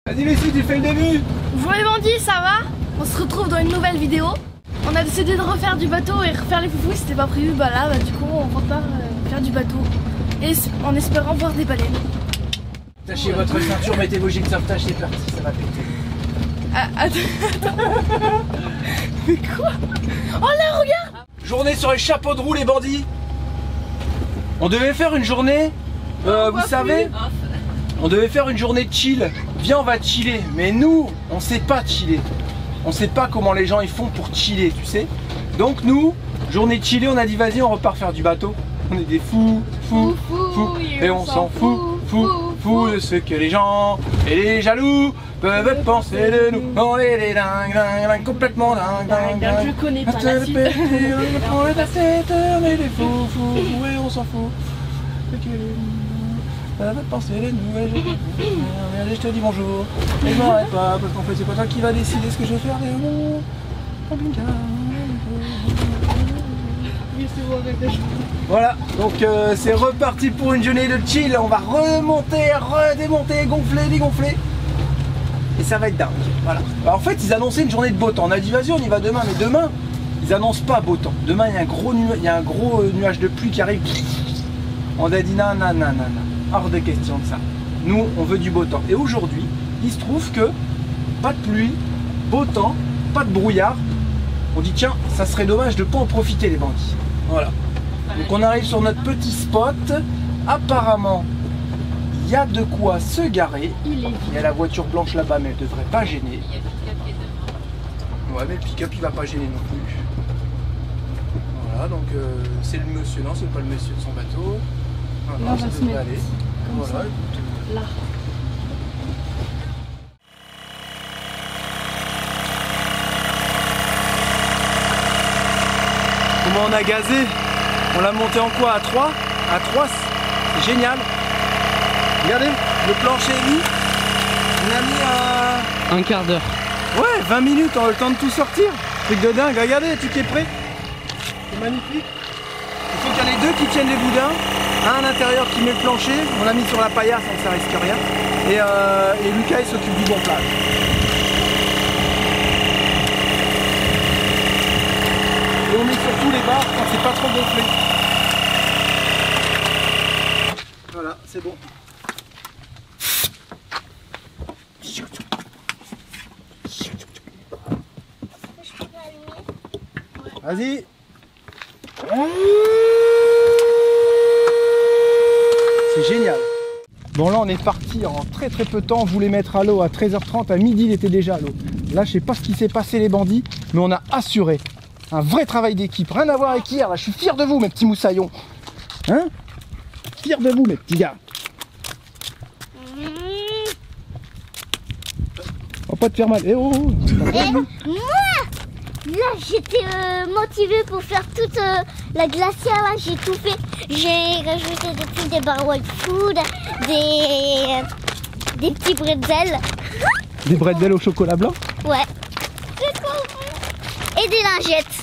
Vas-y Lucie, tu fais le début. Bonjour les bandits, ça va? On se retrouve dans une nouvelle vidéo. On a décidé de refaire du bateau et refaire les foufous, c'était pas prévu. Bah là, du coup, on repart faire du bateau. Et en espérant voir des baleines. Tâchez votre ceinture, mettez vos gilets de sauvetage, c'est parti, ça va péter. Ah, attends. Mais quoi? Oh là, regarde! Journée sur les chapeaux de roue, les bandits. On devait faire une journée, vous savez, on devait faire une journée de chill. Viens, on va chiller. Mais nous, on sait pas chiller. On sait pas comment les gens ils font pour chiller, tu sais. Donc nous, journée de chiller, on a dit vas-y, on repart faire du bateau. On est des fous. Et on s'en fout de ce que les gens et les jaloux peuvent penser de nous. On est des dingues, complètement dingues. Je connais pas la suite. On est des fous, et on s'en fout. Peuvent penser de nous. Allez, je te dis bonjour. Et je m'arrête pas, parce qu'en fait, c'est pas toi qui va décider ce que je vais faire. Voilà, donc c'est reparti pour une journée de chill. On va remonter, redémonter, gonfler, dégonfler. Et ça va être dingue. Voilà. Alors, en fait, ils annonçaient une journée de beau temps. On a dit vas-y, on y va demain. Mais demain, ils annoncent pas beau temps. Demain, il y a un gros nuage de pluie qui arrive. On a dit non. Hors de question de ça. Nous, on veut du beau temps. Et aujourd'hui, il se trouve que pas de pluie, beau temps, pas de brouillard. On dit tiens, ça serait dommage de ne pas en profiter les bandits. Voilà. Donc on arrive sur notre petit spot. Apparemment, il y a de quoi se garer. Il y a la voiture blanche là-bas, mais elle ne devrait pas gêner. Ouais, mais le pick-up il va pas gêner non plus. Voilà, donc c'est le monsieur. Non, c'est pas le monsieur de son bateau. Voilà, ça devrait aller. Voilà, écoute. Là. Comment on a gazé? On l'a monté en quoi? À 3? À 3, c'est génial. Regardez, le plancher est mis. On a mis un quart d'heure. Ouais, 20 minutes, on a le temps de tout sortir. Truc de dingue, regardez, tout est prêt. C'est magnifique. Il faut qu'il y en ait deux qui tiennent les boudins. Un à l'intérieur qui met le plancher. On l'a mis sur la paillasse, donc ça risque rien. Et Lucas il s'occupe du bon plage. Et on met sur tous les barres quand c'est pas trop gonflé. Voilà, c'est bon. Vas-y. C'est génial. Bon là on est parti en très peu de temps. On voulait mettre à l'eau à 13h30. À midi il était déjà à l'eau. Là je sais pas ce qui s'est passé les bandits, mais on a assuré. Un vrai travail d'équipe, rien à voir avec hier, là je suis fier de vous mes petits moussaillons. Hein? Fier de vous mes petits gars. On va pas te faire mal. Eh oh, moi, là j'étais motivée pour faire toute la glacière, là j'ai tout fait. J'ai rajouté depuis des bar wild food, des petits bretzels. Des bretzels au chocolat blanc? Ouais. Et des lingettes.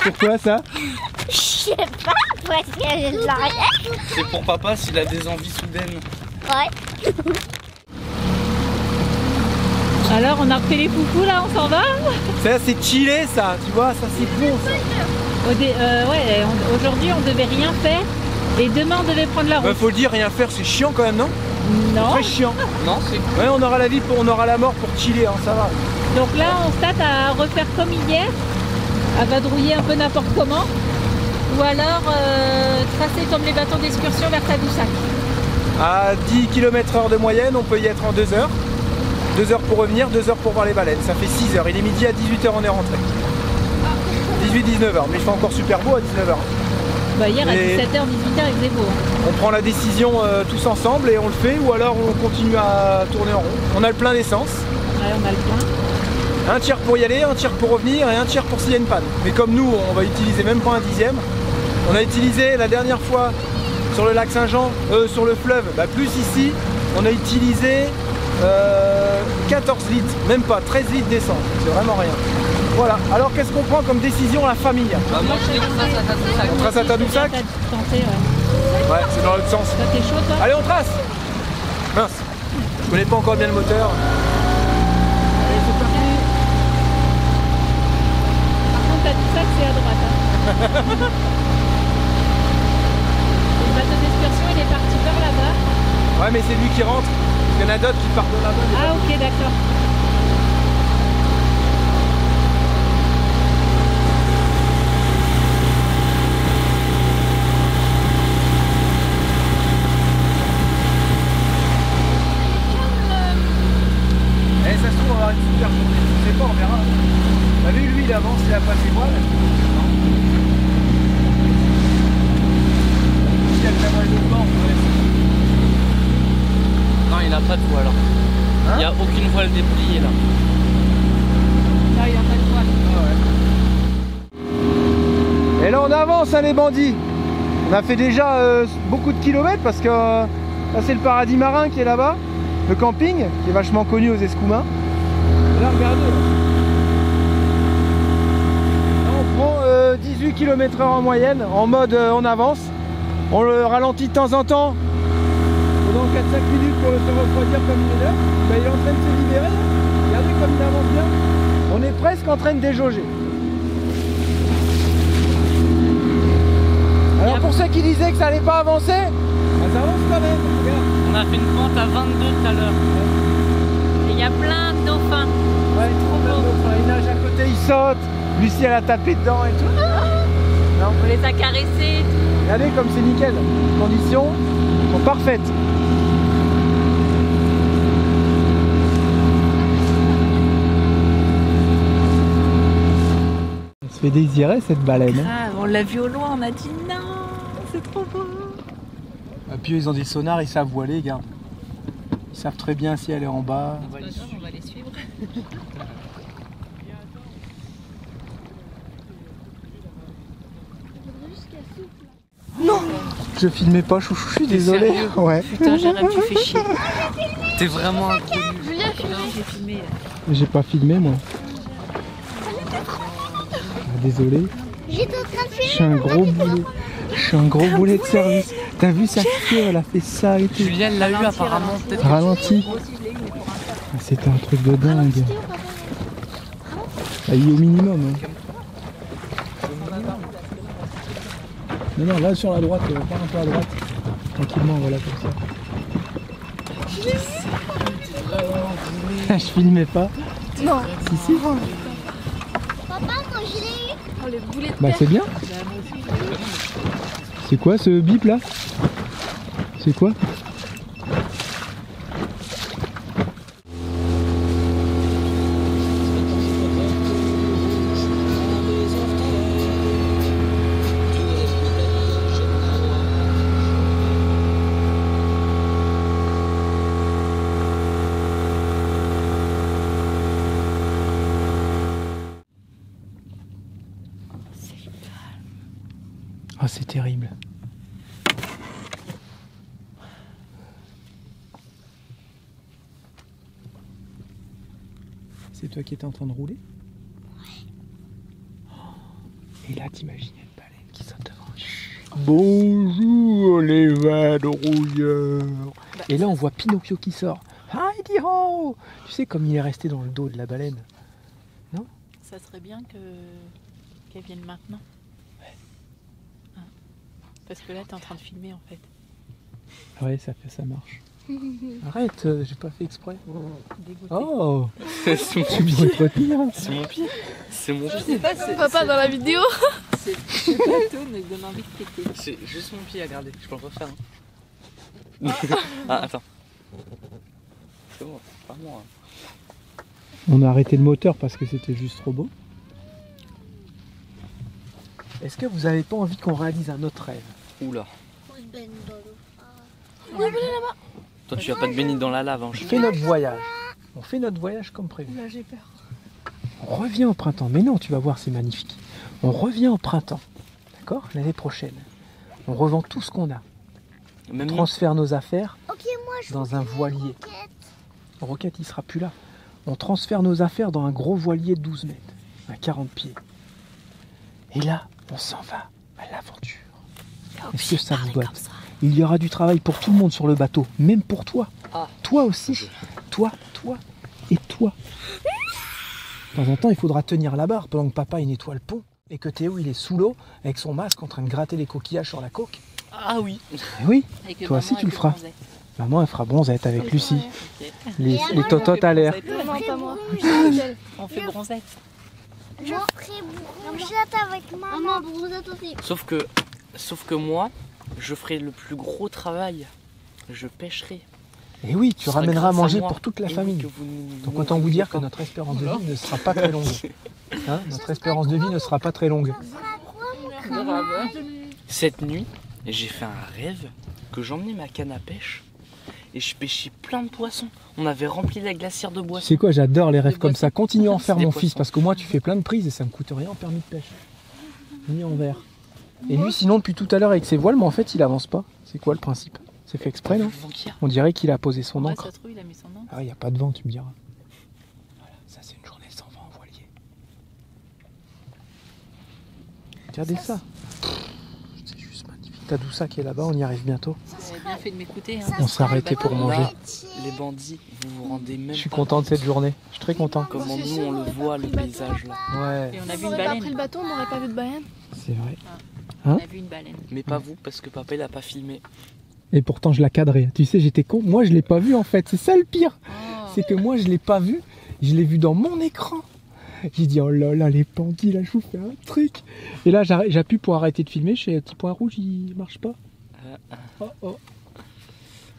Pourquoi ça? Je sais pas, parce que j'ai de lingettes. C'est pour papa s'il a des envies soudaines. Ouais. Alors, on a refait les foufous là, on s'en va? Ça c'est chillé ça, tu vois, ça c'est bon ça. Ouais, aujourd'hui on devait rien faire et demain on devait prendre la route. Bah, faut le dire, rien faire c'est chiant quand même, non? Non. Très chiant. Non, c'est Ouais, on aura la vie, on aura la mort pour chiller, hein, ça va. Donc là, on se tâte à refaire comme hier, à vadrouiller un peu n'importe comment, ou alors tracer comme les bateaux d'excursion vers Tadoussac. À 10 km/h de moyenne, on peut y être en 2 heures. 2 heures pour revenir, 2 heures pour voir les baleines. Ça fait 6 heures. Il est midi, à 18h on est rentré. 18-19h, mais il fait encore super beau à 19h. Bah hier à 17h, 18h, il faisait beau. On prend la décision tous ensemble et on le fait, ou alors on continue à tourner en rond. On a le plein d'essence. Ouais, on a le plein. Un tiers pour y aller, un tiers pour revenir et un tiers pour s'il y a une panne. Mais comme nous, on va utiliser même pas un dixième. On a utilisé la dernière fois sur le lac Saint-Jean, sur le fleuve, bah plus ici, on a utilisé 14 litres, même pas 13 litres d'essence. C'est vraiment rien. Voilà, alors qu'est-ce qu'on prend comme décision la famille? Bah moi je dis qu'on trace à Tadoussac. On trace à Tadoussac? Ouais, Ouais, c'est dans l'autre sens. Toi t'es chaud toi? Allez, on trace. Mince. Je connais pas encore bien le moteur. Allez, c'est parti. Par contre, t'as dit ça que c'est à droite. Hein. Le bateau d'excursion, il est parti par là-bas. Ouais, mais c'est lui qui rentre. Il y en a d'autres qui partent de là-bas. Ah, ok, d'accord. Eh, ça se trouve, on va avoir une super journée. Je sais pas, on verra. T'as vu, lui, il avance, il a pas ses voiles. S'il y a vraiment les autres bords, on peut laisser. Non, il a pas de voile. Hein? Il n'y a aucune voile dépliée là. Là, il n'y a pas de voile. Ah ouais. Et là, on avance, hein, les bandits. On a fait déjà beaucoup de kilomètres parce que là, c'est le paradis marin qui est là-bas. Le camping, qui est vachement connu aux Escoumins. Et là, regardez. Là, on prend 18 km/h en moyenne, en mode on avance. On le ralentit de temps en temps. Pendant 4-5 minutes pour le se refroidir comme il est là. Ben, il est en train de se libérer. Là. Regardez comme il avance bien. On est presque en train de déjauger. Alors pour ceux qui disaient que ça allait pas avancer, ben, ça avance quand même. Regarde. On a fait une pente à 22 tout à l'heure. Et il y a plein de dauphins. Ouais, trop beau. Il nage à côté, il saute. Lucie, elle a tapé dedans et tout. Non. On les a caressés et tout. Regardez comme c'est nickel. Les conditions sont parfaites. Elle se fait désirer cette baleine. Ah, on l'a vu au loin, on a dit non, c'est trop beau. Et puis ils ont des sonars, ils savent voiler, regarde. Ils savent très bien si elle est en bas. On va les suivre. Je filmais pas, chouchou, je suis désolé. Sérieux? Ouais. Putain, Jérém, tu fais chier. T'es vraiment un gros nul. Julien, je suis J'ai filmé. J'ai pas filmé moi. Ah, désolé. J'étais en train de Je suis filmer. un gros boulet. Je suis un gros boulet de service. T'as vu sa queue, elle a fait ça et tout. Julien l'a eu apparemment. Peut-être que Ralenti. Ah, c'était un truc de dingue. Ah, il est au minimum. Hein. Non, là sur la droite, pas un peu à droite. Tranquillement, voilà comme ça. Je filmais pas. Non. Si. Papa, quand je l'ai eu. Oh, les boulets de Bah terre. c'est bien. C'est quoi ce bip là? C'est quoi? Ah, c'est terrible. C'est toi qui étais en train de rouler? Ouais. Et là, t'imagines une baleine qui saute devant. Bonjour les vadrouilleurs. Et là, on voit Pinocchio qui sort. Heidi ho! Tu sais, comme il est resté dans le dos de la baleine. Ça serait bien qu'elle vienne maintenant. Ah. Parce que là, t'es en train de filmer en fait. Ouais, ça marche. Arrête, j'ai pas fait exprès. Dégoûté. Oh! c'est mon Tu dois te retenir. C'est mon pied. C'est mon Je pied. sais pas, Papa dans la vidéo. ce bateau me donne envie de péter. C'est juste mon pied à garder. Je peux le refaire. Hein. Ah, attends. C'est bon, pas moi. On a arrêté le moteur parce que c'était juste trop beau. Est-ce que vous avez pas envie qu'on réalise un autre rêve? Oula. Ben, Toi, tu vas pas te baigner dans la lave. Hein. On fait notre voyage. On fait notre voyage comme prévu. Là, j'ai peur. On revient au printemps. Mais non, tu vas voir, c'est magnifique. On revient au printemps. D'accord? L'année prochaine. On revend tout ce qu'on a. Même On nous. transfère nos affaires Ok, moi je dans un voilier. Roquette. Roquette, il sera plus là. On transfère nos affaires dans un gros voilier de 12 mètres. À 40 pieds. Et là, on s'en va à l'aventure. Est-ce que ça vous botte? Il y aura du travail pour tout le monde sur le bateau, même pour toi. Ah. Toi aussi. Toi et toi. De temps en temps, il faudra tenir la barre pendant que papa il nettoie le pont et que Théo il est sous l'eau avec son masque en train de gratter les coquillages sur la coque. Ah oui. Et oui, Avec toi aussi tu le feras. bronzette. Maman elle fera bronzette avec Lucie. Ok. Les tototes à l'air. Non, pas moi. On fait bronzette. Je ferai bronzette avec maman. Bronzette aussi. Sauf que moi, je ferai le plus gros travail. Je pêcherai. Et oui, tu Ce sera ramèneras à grâce à manger moi. pour toute la Et oui, famille. que vous nous- Donc autant vous dire que notre espérance de vie ne sera pas très longue. Hein, notre espérance de vie ne sera pas très longue. Cette nuit, j'ai fait un rêve que j'emmenais ma canne à pêche et je pêchais plein de poissons. On avait rempli la glacière de Tu boissons. sais quoi, j'adore les rêves Des comme ça. Continue à en faire Des mon fils poissons. parce que moi tu fais plein de prises et ça me coûte rien en permis de pêche. Ni en verre. Et lui sinon depuis tout à l'heure avec ses voiles, mais en fait il avance pas. C'est quoi le principe? C'est fait exprès non? Le vent qu'il y a. On dirait qu'il a posé son Moi, encre. ça se trouve, il a mis son nom. Ah il n'y a pas de vent tu me diras. Voilà, ça c'est une journée sans vent en voilier. Regardez ça. C'est juste magnifique. T'as d'où ça qui est là-bas, on y arrive bientôt. Vous avez bien fait de m'écouter. Hein. On s'est arrêté pour manger. Là, les bandits, vous vous rendez même Je suis pas content de compte cette journée. Je suis très content. comment nous on le voit le paysage là. Ouais, Et on a Si vu on une n'aurait pas baleine. pris le bateau, on n'aurait pas vu de baleine. c'est vrai. On a vu une baleine. Mais pas vous parce que papa il a pas filmé. Et pourtant je la cadrais. Tu sais, j'étais con. Moi je l'ai pas vu en fait. C'est ça le pire. Oh. C'est que moi je l'ai pas vu. Je l'ai vu dans mon écran. J'ai dit oh là là les bandits là je vous fais un truc. Et là j'appuie pour arrêter de filmer. Je fais un petit point rouge, il marche pas. Oh oh.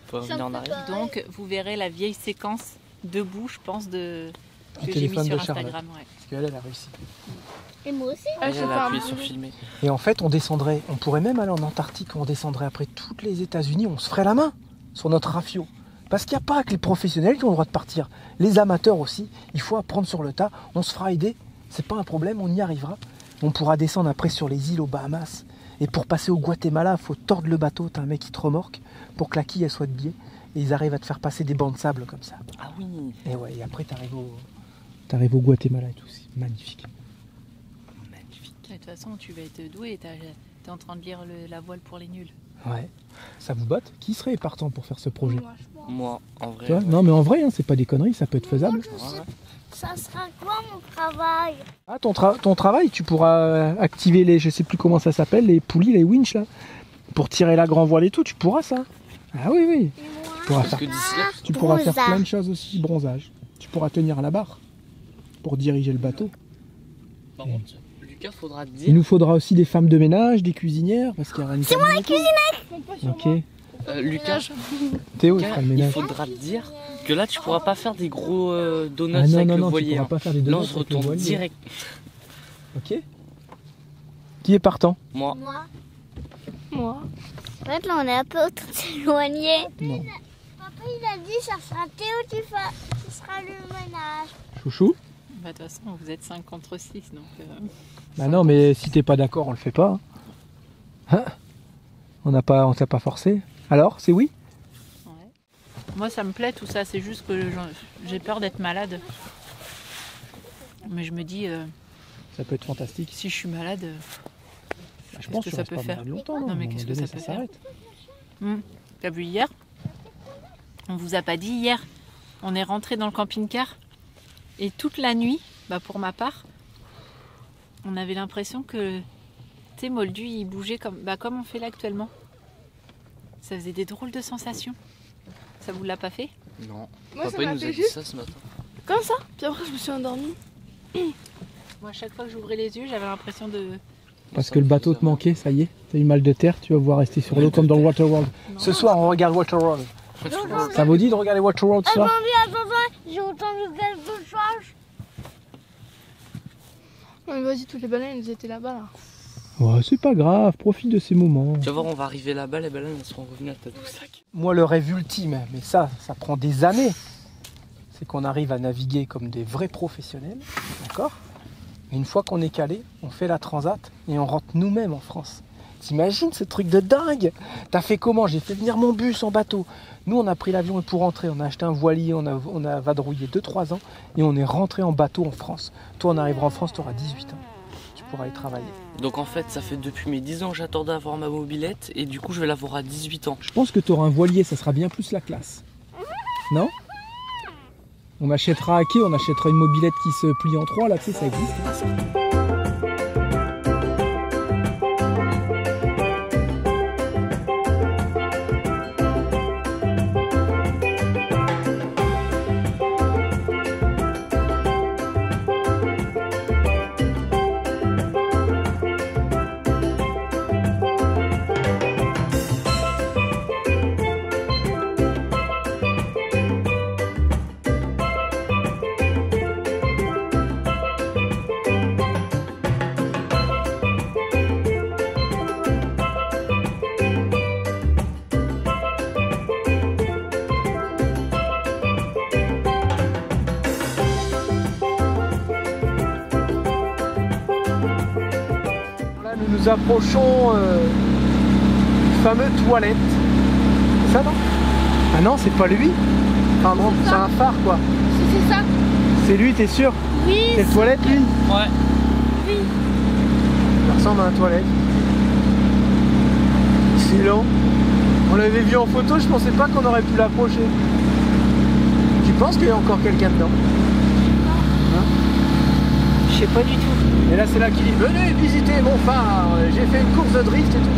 Faut revenir en arrière. Donc, vous verrez la vieille séquence debout, je pense, de Le que j'ai mis téléphone sur de Charlotte. Instagram. Ouais. Parce qu'elle elle a réussi. Et moi aussi. Ah, Elle j'ai a pas appuyé un sur boulot. filmer. Et en fait on descendrait. On pourrait même aller en Antarctique. On descendrait après toutes les États-Unis. On se ferait la main sur notre rafio. Parce qu'il n'y a pas que les professionnels qui ont le droit de partir. Les amateurs aussi. Il faut apprendre sur le tas. On se fera aider. C'est pas un problème. On y arrivera. On pourra descendre après sur les îles aux Bahamas. Et pour passer au Guatemala, il faut tordre le bateau. T'as un mec qui te remorque pour que la quille elle soit de biais. Et ils arrivent à te faire passer des bancs de sable comme ça. Ah oui. Et ouais, et après t'arrives au Guatemala et tout. C'est magnifique. Magnifique. De toute façon, tu vas être doué. T'es en train de lire la voile pour les nuls. Ouais. Ça vous botte? Qui serait partant pour faire ce projet? Moi, je pense. Moi, en vrai. Tu vois non mais en vrai, hein, c'est pas des conneries, ça peut être faisable. Ouais. Ça sera quoi mon travail? Ah, ton travail, tu pourras activer les, je sais plus comment ça s'appelle, les poulies, les winches là, pour tirer la grand voile et tout, tu pourras ça. Ah oui, oui. Tu pourras Parce faire, que d'ici là, tu pourras faire Bronzage. plein de choses aussi, bronzage. Tu pourras tenir la barre pour diriger le bateau. par contre, Lucas, faudra te Il dire. nous faudra aussi des femmes de ménage, des cuisinières, parce qu'il y aura une. C'est moi la Pas sur moi. Ok. Lucas, Théo, il Lucas, fera le il ménage. faudra te dire que là, tu pourras pas faire des gros donuts Ah non, avec non, le non, tu voilier. pourras hein. pas faire des Là, donuts on se avec le retourne voilier. direct. Ok. Qui est partant? Moi, Moi. Moi. En fait, là, on est un peu trop éloigné. Non. Papa, il a dit ça sera Théo qui sera le ménage. Chouchou? Bah, de toute façon, vous êtes 5 contre 6. Donc, Bah non, mais si t'es pas d'accord, on le fait pas. Hein on t'a pas forcé. Alors, c'est oui? ouais. Moi, ça me plaît tout ça. C'est juste que j'ai peur d'être malade. Mais je me dis, Ça peut être fantastique. si je suis malade, Bah, je Qu'est-ce pense que tu ça restes peut pas faire malade longtemps, Non, mais À un qu'est-ce moment que donné, ça peut s'arrête. t'as vu hier? On vous a pas dit hier. On est rentré dans le camping-car et toute la nuit, bah pour ma part, on avait l'impression que, tu sais, Moldu, il bougeait comme on fait là actuellement. Ça faisait des drôles de sensations. Ça vous l'a pas fait? non. Moi, ça Papa, il m'a nous a fait dit juste ça ce matin. comme ça. Puis après, je me suis endormie. Moi, à chaque fois que j'ouvrais les yeux, j'avais l'impression de... Parce que le bateau te manquait, ça y est. T'as eu mal de terre, tu vas pouvoir rester sur l'eau comme dans le Waterworld. Ce soir, on regarde Waterworld. Ça vous dit de regarder Waterworld ce soir? Attends, j'ai entendu quelque chose. Non, mais vas-y, toutes les baleines, elles étaient là-bas, là. Ouais, c'est pas grave, profite de ces moments. Tu vas voir, on va arriver là-bas, les baleines elles seront revenues à Tadoussac. Moi, le rêve ultime, mais ça prend des années, c'est qu'on arrive à naviguer comme des vrais professionnels, d'accord? Et une fois qu'on est calé, on fait la transat et on rentre nous-mêmes en France. T'imagines ce truc de dingue? T'as fait comment? J'ai fait venir mon bus en bateau. Nous, on a pris l'avion et pour rentrer, on a acheté un voilier, on a vadrouillé 2-3 ans et on est rentré en bateau en France. Toi, on arrivera en France, tu auras 18 ans. Tu pour aller travailler. Donc en fait, ça fait depuis mes 10 ans que j'attends d'avoir ma mobilette et du coup, je vais l'avoir à 18 ans. Je pense que tu auras un voilier, ça sera bien plus la classe. Non? On achètera à quai, on achètera une mobilette qui se plie en 3, là, tu sais, ça existe. Nous approchons du fameux toilette. C'est ça, non? Ah non, c'est pas lui. Pardon, c'est un phare quoi. C'est ça? C'est lui, t'es sûr? Oui. C'est le toilette lui? Ouais. Oui. Ça ressemble à un toilette. Excellent. On l'avait vu en photo, je pensais pas qu'on aurait pu l'approcher. Tu penses qu'il y a encore quelqu'un dedans? Hein? Je sais pas du tout. Et là c'est là qu'il dit venez visiter mon phare, j'ai fait une course de drift et tout.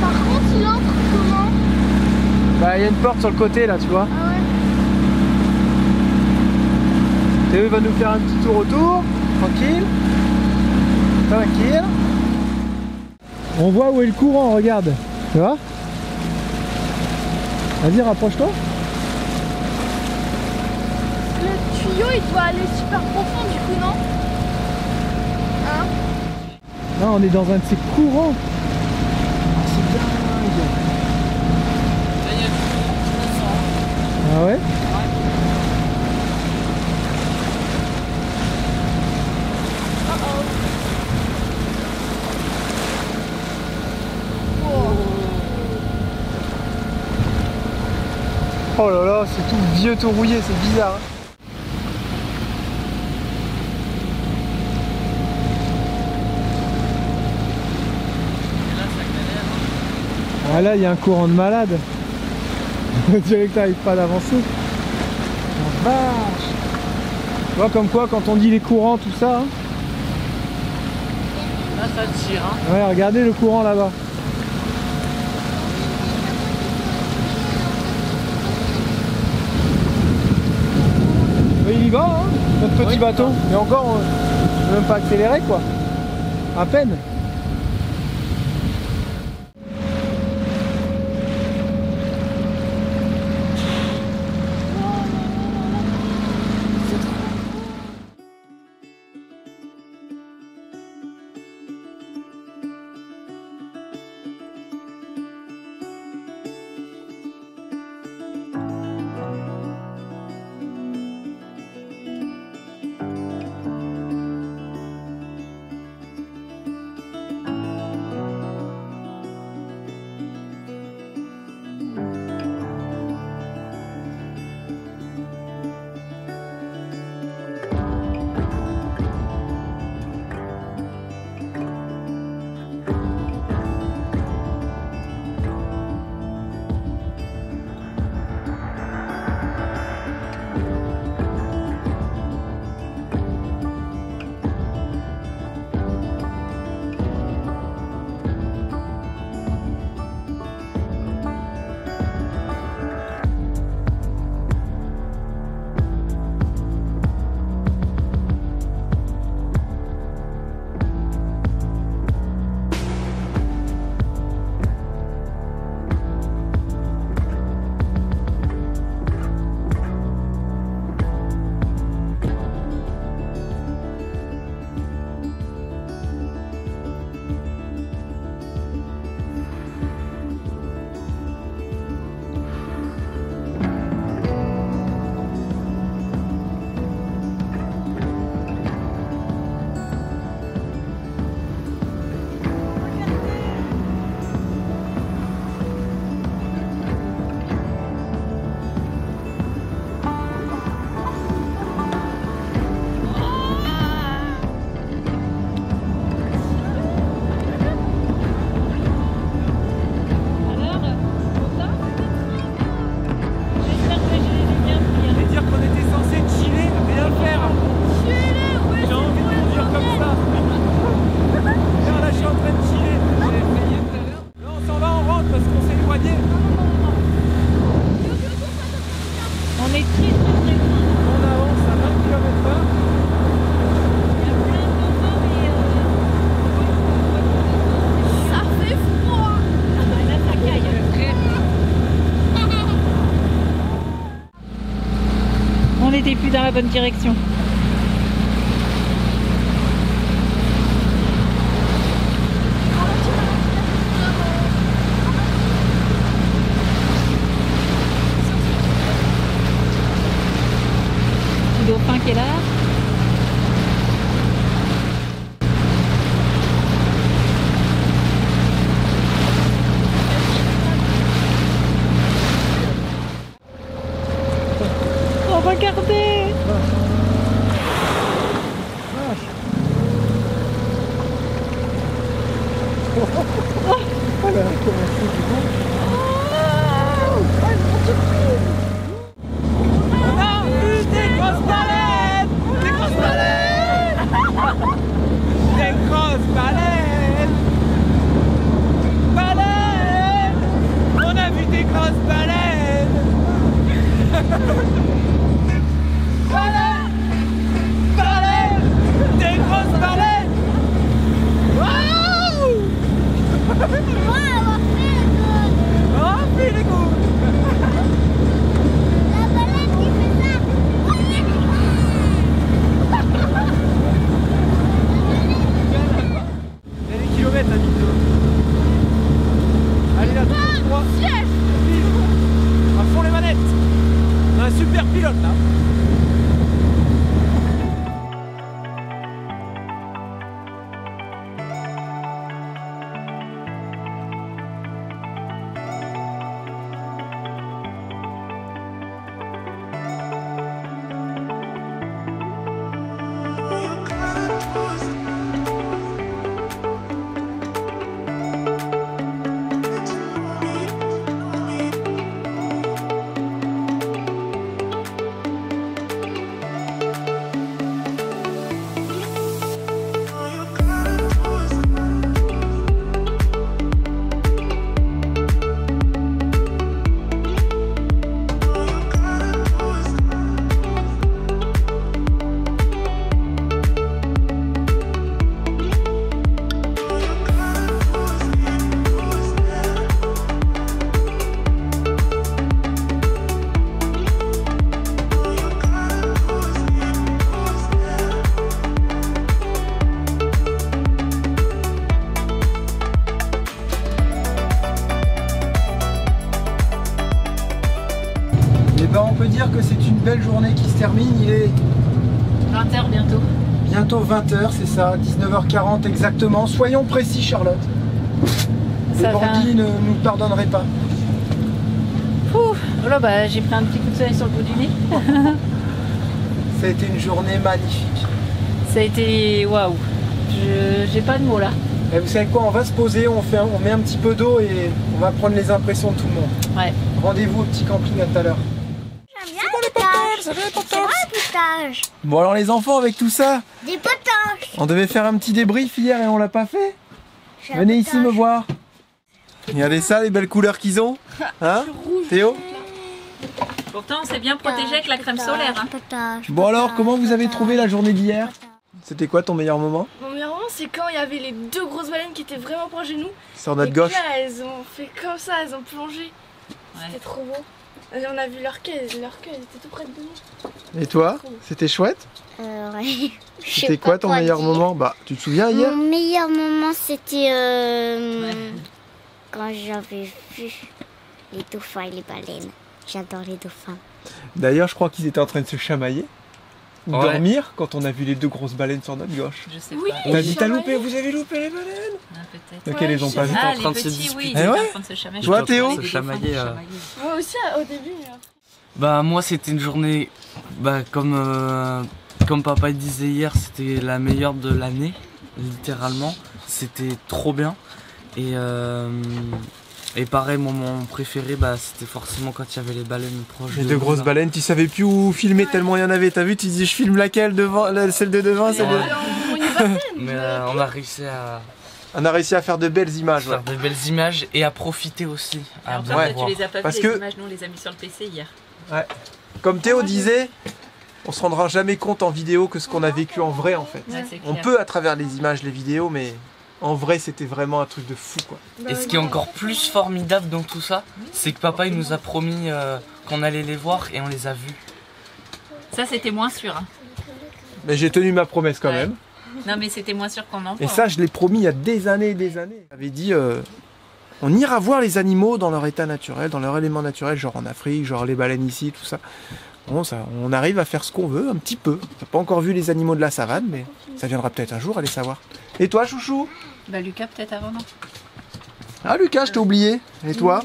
Par contre, il entre comment? Bah il y a une porte sur le côté là, tu vois. Ah ouais. Théo va nous faire un petit tour autour, tranquille. Tranquille. On voit où est le courant, regarde. Tu vois? Vas-y, rapproche-toi. Le tuyau, il doit aller super profond du coup, non? Hein? Là, on est dans un de ces courants. Ah, c'est dingue. Là, il y a du courant, je le sens. Ah ouais? Oh là là, c'est tout vieux, tout rouillé, c'est bizarre. Hein. Et là, ça galère. Ah là, il y a un courant de malade. On dirait que t'arrives pas à avancer. La vache. Tu vois comme quoi, quand on dit les courants, tout ça. Hein. Là, ça tire. Hein. Ouais, regardez le courant là-bas. Il y va, hein, notre petit bateau. Et encore, on ne peut même pas accélérer, quoi. À peine. plus dans la bonne direction. Le dauphin qui est là. Regardez! On a vu des grosses baleines! Des grosses baleines! Des grosses baleines! Baleines! On a vu des grosses baleines! Baleines! Baleines! Des grosses baleines! Waouh! Oh, puis les coups! La baleine qui fait ça. Il y a des kilomètres la vidéo. Allez là, 3, à fond les manettes. On a un super pilote là. On peut dire que c'est une belle journée qui se termine. Il est 20h bientôt. bientôt 20h, c'est ça, 19h40 exactement. Soyons précis, Charlotte. Les bandits ne nous pardonneraient pas. Ouh, oh là, bah, j'ai pris un petit coup de soleil sur le bout du nez. Ça a été une journée magnifique. Ça a été waouh. J'ai pas de mots là. Et vous savez quoi, on va se poser, on met un petit peu d'eau et on va prendre les impressions de tout le monde. Ouais. Rendez-vous au petit camping à tout à l'heure. J'aime bien les potages. C'est vrai les potages. Bon alors les enfants, avec tout ça, Des potages. on devait faire un petit débrief hier et on l'a pas fait. Venez ici me voir. Regardez ça, les belles couleurs qu'ils ont. Hein, Théo? Pourtant, on s'est bien protégé avec la crème solaire. Hein. Potages. Bon alors, comment vous avez trouvé la journée d'hier? C'était quoi ton meilleur moment? Mon meilleur moment, c'est quand il y avait les deux grosses baleines qui étaient vraiment proches de nous. Sur notre Et gauche. puis là, elles ont fait comme ça, elles ont plongé. C'était trop beau. Et on a vu leur queue, ils étaient tout près de nous. Et toi? C'était chouette? Ouais. C'était quoi ton meilleur moment? Bah, tu te souviens hier? Mon meilleur moment, c'était quand j'avais vu les dauphins et les baleines. J'adore les dauphins. D'ailleurs, je crois qu'ils étaient en train de se chamailler. Ou Ouais. dormir quand on a vu les deux grosses baleines sur notre gauche. Je sais Oui. pas. On a dit, t'as chamailler. loupé, vous avez loupé les baleines? Ah, peut-être. Donc Ouais, elles les ont pas vues. en Ah, train les de se petits, disputer. oui, ils Eh étaient ouais. en train de se chamailler. Toi, Théo? Les Se dauphins chamailler, qui se chamailler. Moi aussi, au début. Bah moi c'était une journée, comme papa disait hier, c'était la meilleure de l'année, littéralement. C'était trop bien. Et pareil, mon moment préféré, bah, c'était forcément quand il y avait les baleines proches. Les de deux nous, grosses là. baleines, tu savais plus où filmer tellement il y en avait. T'as vu, tu disais je filme laquelle devant, celle de devant, celle de... On y va Mais on a réussi à On a réussi à faire de belles images. faire de belles images et à profiter aussi. À Alors, bien toi, voir. tu les as pas Parce vues, que- les images, nous on les a mis sur le PC hier. Comme Théo disait, on se rendra jamais compte en vidéo que ce qu'on a vécu en vrai en fait. Ouais, c'est On clair. peut à travers les images, les vidéos, mais en vrai c'était vraiment un truc de fou quoi. Et ce qui est encore plus formidable dans tout ça, c'est que papa il nous a promis qu'on allait les voir et on les a vus. Ça, c'était moins sûr. Hein. Mais j'ai tenu ma promesse quand même. Non, mais c'était moins sûr qu'on en voit. Et ça, je l'ai promis il y a des années et des années. J'avais dit, on ira voir les animaux dans leur état naturel, dans leur élément naturel, genre en Afrique, genre les baleines ici, tout ça. Bon, ça, on arrive à faire ce qu'on veut, un petit peu. On n'a pas encore vu les animaux de la savane, mais ça viendra peut-être un jour, allez savoir. Et toi, chouchou? Bah, Lucas, peut-être avant, non? Ah, Lucas, je t'ai oublié. Et toi?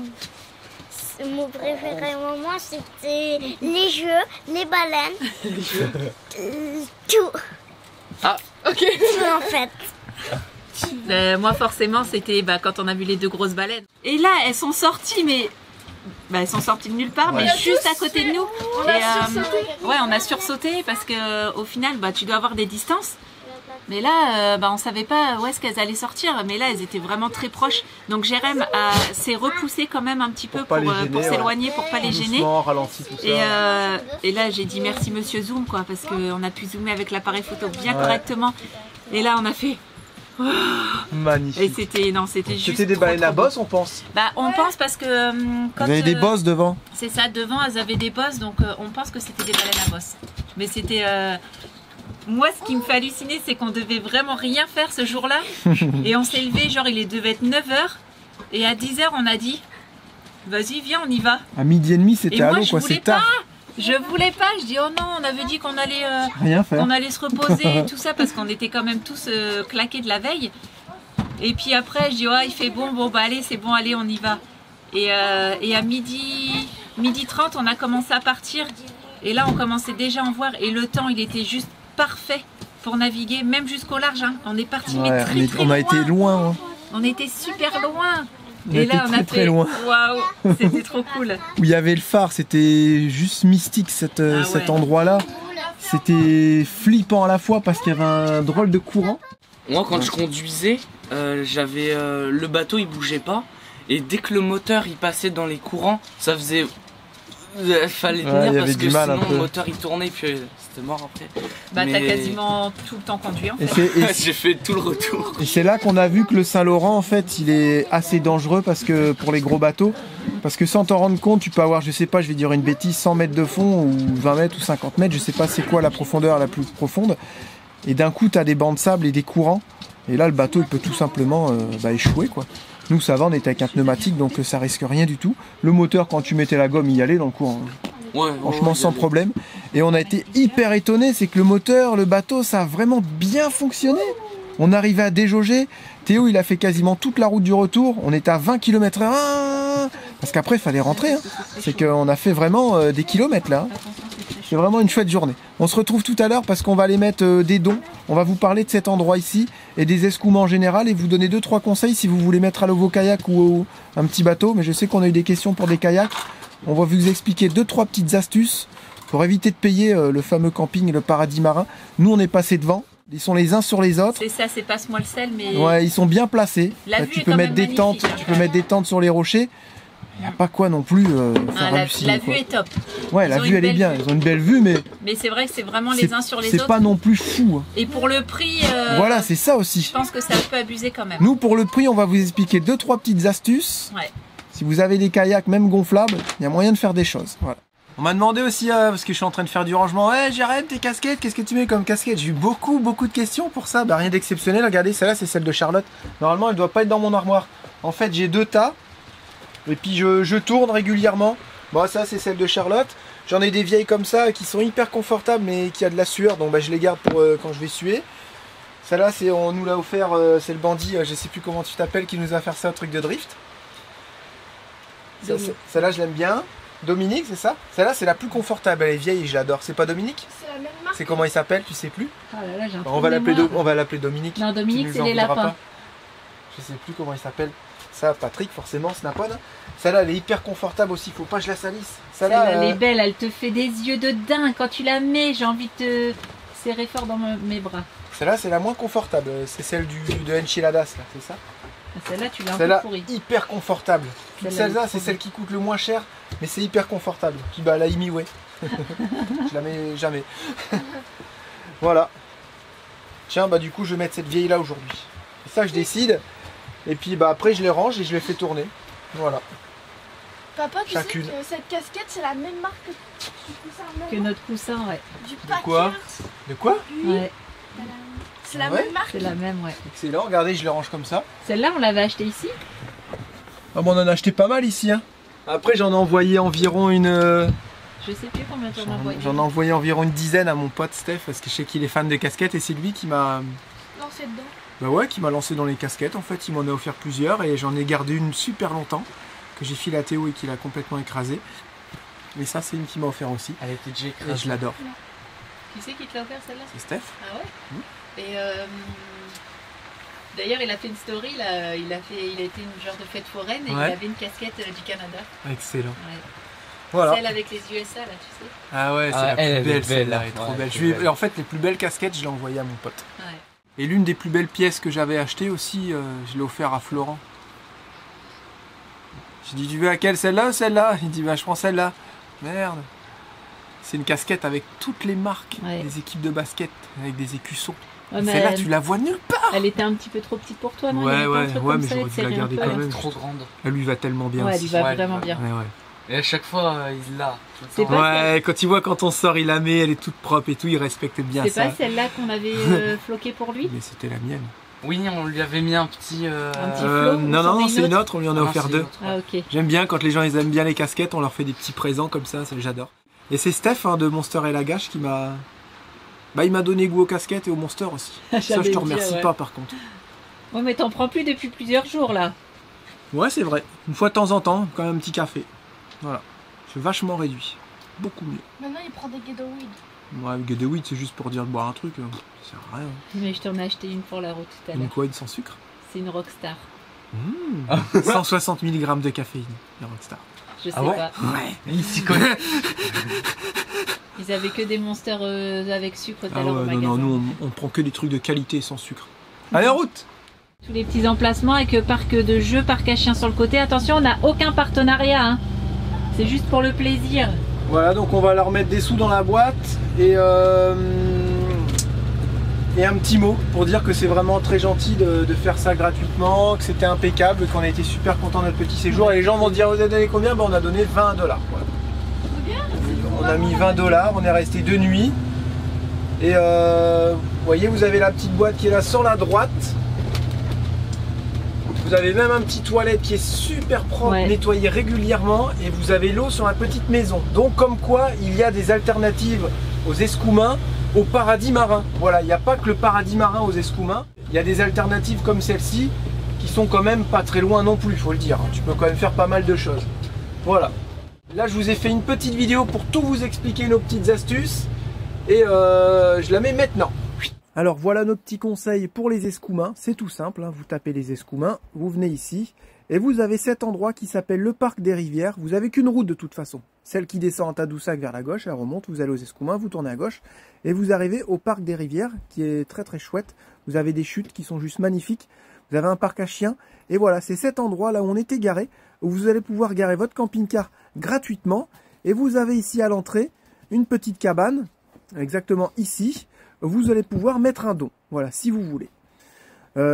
Mon préféré moment, c'était les jeux, les baleines. Tout. Ah, ok. Tout en fait. Moi, forcément, c'était quand on a vu les 2 grosses baleines. Et là, elles sont sorties, mais... elles sont sorties de nulle part, mais juste à côté de nous. On a sursauté. Ouais, on a sursauté parce que au final, tu dois avoir des distances. Mais là, on savait pas où est-ce qu'elles allaient sortir. Mais là, elles étaient vraiment très proches. Donc Jérém s'est repoussé quand même un petit peu pour s'éloigner, pour pas les gêner. Ralenti, tout ça. Et là, j'ai dit merci Monsieur Zoom, quoi, parce qu'on a pu zoomer avec l'appareil photo bien correctement. Et là, on a fait... Magnifique. Et c'était juste. C'était des baleines à bosse, on pense. On pense parce que quand Vous avez des bosses devant. c'est ça, devant elles avaient des bosses, donc on pense que c'était des baleines à bosses. Mais c'était moi, ce qui me fait halluciner, c'est qu'on devait vraiment rien faire ce jour-là. Et on s'est levé, genre il devait être 9h. Et à 10h, on a dit vas-y, viens, on y va. À 12h30, Et c'était à moi, l'eau, je quoi, voulais c'est tard. pas. Je voulais pas, je dis oh non, on avait dit qu'on allait, Rien faire. on allait se reposer et tout ça parce qu'on était quand même tous claqués de la veille. Et puis après, je dis il fait bon, allez, c'est bon, allez, on y va. Et à midi 30, on a commencé à partir. Et là, on commençait déjà à en voir. Et le temps, il était juste parfait pour naviguer, même jusqu'au large. Hein. On est parti, mais très on a loin. été loin. Hein. On était super loin. On était très loin. Waouh, c'était trop cool. Où il y avait le phare, c'était juste mystique cet endroit-là. C'était flippant à la fois parce qu'il y avait un drôle de courant. Moi, quand je conduisais, j'avais le bateau, il bougeait pas. Et dès que le moteur il passait dans les courants, ça faisait... fallait tenir parce que sinon le moteur il tournait puis c'était mort après. T'as quasiment tout le temps conduit en fait. J'ai fait tout le retour. Et c'est là qu'on a vu que le Saint-Laurent en fait il est assez dangereux parce que pour les gros bateaux. Parce que sans t'en rendre compte, tu peux avoir, je sais pas, je vais dire une bêtise, 100 mètres de fond ou 20 mètres ou 50 mètres, je sais pas c'est quoi la profondeur la plus profonde. Et d'un coup tu as des bancs de sable et des courants. Et là le bateau il peut tout simplement échouer quoi. Nous ça va, on était avec un pneumatique donc ça risque rien du tout. Le moteur quand tu mettais la gomme il y allait dans le courant. Franchement sans problème. Et on a été hyper étonnés, c'est que le moteur, le bateau ça a vraiment bien fonctionné. On arrivait à déjauger. Théo il a fait quasiment toute la route du retour. On était à 20 km/h. Parce qu'après il fallait rentrer. Hein. C'est qu'on a fait vraiment des kilomètres là. C'est vraiment une chouette journée. On se retrouve tout à l'heure parce qu'on va aller mettre des dons. On va vous parler de cet endroit ici et des escoumins en général et vous donner 2-3 conseils si vous voulez mettre à l'eau vos kayaks ou un petit bateau. Mais je sais qu'on a eu des questions pour des kayaks. On va vous expliquer 2-3 petites astuces pour éviter de payer le fameux camping, le paradis marin. Nous on est passé devant. Ils sont les uns sur les autres. C'est ça, c'est passe-moi le sel, mais... Ouais, ils sont bien placés. Tu peux mettre des tentes, tu peux mettre des tentes sur les rochers. Il n'y a pas quoi non plus faire halluciner. La vue est top. Ouais, la vue elle est bien. Ils ont une belle vue, mais... Mais c'est vrai que c'est vraiment les uns sur les autres. C'est pas non plus fou. Hein. Et pour le prix... Voilà, c'est ça aussi. Je pense que ça peut abuser quand même. Nous, pour le prix, on va vous expliquer 2-3 petites astuces. Ouais. Si vous avez des kayaks, même gonflables, il y a moyen de faire des choses. Voilà. On m'a demandé aussi, parce que je suis en train de faire du rangement, ouais Jérém, tes casquettes, qu'est-ce que tu mets comme casquette? J'ai eu beaucoup de questions pour ça, rien d'exceptionnel. Regardez, celle-là c'est celle de Charlotte. Normalement elle doit pas être dans mon armoire. En fait j'ai 2 tas, et puis je tourne régulièrement. Bon ça c'est celle de Charlotte. J'en ai des vieilles comme ça qui sont hyper confortables mais qui a de la sueur, donc je les garde pour quand je vais suer. Celle-là on nous l'a offert, c'est le bandit, je sais plus comment tu t'appelles, qui nous a fait ça au truc de drift. Celle-là je l'aime bien. Dominique, c'est ça? Celle-là, c'est la plus confortable. Elle est vieille et je l'adore. C'est pas Dominique? C'est la même marque. C'est comment il s'appelle? Tu sais plus? Oh là là, j'ai un on va l'appeler Dominique. Non, Dominique, c'est les lapins. Je sais plus comment il s'appelle. Ça, Patrick, forcément, Snap-on. Celle-là, elle est hyper confortable aussi. Faut pas que je la salisse. Celle-là, elle est belle. Elle te fait des yeux de dingue. Quand tu la mets, j'ai envie de te serrer fort dans mes bras. Celle-là, c'est la moins confortable. C'est celle de Enchiladas, là, c'est ça? Celle-là, tu l'as un peu pourrie. Hyper confortable. Celle-là, c'est celle qui coûte le moins cher, mais c'est hyper confortable. Puis la Imiway. Je la mets jamais. Voilà. Tiens, du coup, je vais mettre cette vieille là aujourd'hui. Et ça, je décide. Et puis après, je les range et je les fais tourner. Voilà. Papa, tu chacune. sais que cette casquette, c'est la même marque que du coussin. Que notre coussin, ouais. Du quoi? Packers. De quoi? Oui. Ouais, C'est la Ouais, même marque. c'est la même, ouais. Excellent, regardez, je les range comme ça. Celle-là, on l'avait achetée ici. Ah bon, on en a acheté pas mal ici. Hein. Après, j'en ai envoyé environ une... Je sais plus combien tu en as envoyé. J'en ai envoyé environ une dizaine à mon pote Steph, parce que je sais qu'il est fan de casquettes et c'est lui qui m'a... Lancé dedans. Bah ouais, qui m'a lancé dans les casquettes. En fait, il m'en a offert plusieurs et j'en ai gardé une super longtemps, que j'ai filé à Théo et qu'il a complètement écrasé. Mais ça, c'est une qui m'a offert aussi. Elle était déjà Et écrasée. je l'adore. Qui c'est qui te l'a offert celle-là? C'est Steph. Ah ouais. Mmh. Et d'ailleurs, il a fait une story là. Il a été une genre de fête foraine et Ouais. il avait une casquette du Canada. Excellent. Ouais. Voilà. Celle avec les USA là, tu sais. Ah ouais, c'est Ah, la elle plus est belle belle, celle-là, là. elle est trop Ouais, belle. c'est Je lui ai- belle. En fait, les plus belles casquettes, je l'ai envoyées à mon pote. Ouais. Et l'une des plus belles pièces que j'avais achetées aussi, je l'ai offert à Florent. J'ai dit, tu veux laquelle, celle-là ou celle-là? Il dit, bah je prends celle-là. Merde. C'est une casquette avec toutes les marques Ouais. des équipes de basket, avec des écussons. Ouais, Et mais celle-là, tu la vois nulle part. elle était un petit peu trop petite pour toi, non? Ouais, Il y avait pas un ouais, truc ouais, comme mais ça, j'aurais elle dû serrait la un garder peu. quand Elle même. est trop grande. Elle lui va tellement bien Ouais, elle aussi. lui va Ouais, vraiment elle bien. va. Ouais, ouais. Et à chaque fois, il l'a. C'est pas Ouais, quand il voit quand on sort, il la met, elle est toute propre et tout, il respecte bien C'est ça. pas celle-là qu'on avait floqué pour lui? Mais c'était la mienne. Oui, on lui avait mis un petit. Un petit flot, ou non, c'en non, est une c'est une autre autre, on lui en a Ah non, offert c'est deux. une autre, ouais. Ah ok. J'aime bien quand les gens ils aiment bien les casquettes, on leur fait des petits présents comme ça j'adore. Et c'est Steph hein, de Monster et Lagache qui m'a... Bah il m'a donné goût aux casquettes et aux Monster aussi. Ça je J'allais te dire, remercie ouais. pas par contre. Ouais, mais t'en prends plus depuis plusieurs jours là. Ouais c'est vrai, une fois de temps en temps, quand même un petit café. Voilà, c'est vachement réduit. Beaucoup mieux. Maintenant, il prend des Gatorade. Ouais, Get the Weed c'est juste pour dire de boire un truc, ça sert à rien. Mais je t'en ai acheté une pour la route tout à Une l'heure. quoi, une sans sucre? C'est une Rockstar. 160 mg de caféine, les Rockstar. Je sais Ah ouais pas. Ouais. Il s'y connaît. Ils avaient que des monsters avec sucre tout à Ah l'heure ouais, au non, magasin. non, nous on prend que des trucs de qualité sans sucre. Allez en route! Tous les petits emplacements avec parc de jeux, parc à chiens sur le côté. Attention, on n'a aucun partenariat. Hein. C'est juste pour le plaisir. Voilà, donc on va leur mettre des sous dans la boîte et un petit mot pour dire que c'est vraiment très gentil de faire ça gratuitement, que c'était impeccable, qu'on a été super content de notre petit séjour. Et les gens vont dire, vous avez donné combien? Ben, on a donné 20 $. Voilà. On a mis 20 $, on est resté 2 nuits. Et vous voyez, vous avez la petite boîte qui est là sur la droite. Vous avez même un petit toilette qui est super propre, Ouais. nettoyé régulièrement, et vous avez l'eau sur la petite maison. Donc comme quoi, il y a des alternatives aux escoumins, au paradis marin. Voilà, il n'y a pas que le paradis marin aux escoumins. Il y a des alternatives comme celle-ci qui sont quand même pas très loin non plus, faut le dire. Tu peux quand même faire pas mal de choses. Voilà. Là, je vous ai fait une petite vidéo pour tout vous expliquer nos petites astuces, et je la mets maintenant. Alors voilà nos petits conseils pour les escoumins, c'est tout simple, hein. Vous tapez les escoumins, vous venez ici et vous avez cet endroit qui s'appelle le parc des rivières. Vous avez qu'une route de toute façon, celle qui descend à Tadoussac vers la gauche, elle remonte, vous allez aux escoumins, vous tournez à gauche et vous arrivez au parc des rivières qui est très très chouette. Vous avez des chutes qui sont juste magnifiques, vous avez un parc à chiens et voilà, c'est cet endroit là où on était garé, où vous allez pouvoir garer votre camping-car gratuitement et vous avez ici à l'entrée une petite cabane, exactement ici. Vous allez pouvoir mettre un don, voilà, si vous voulez.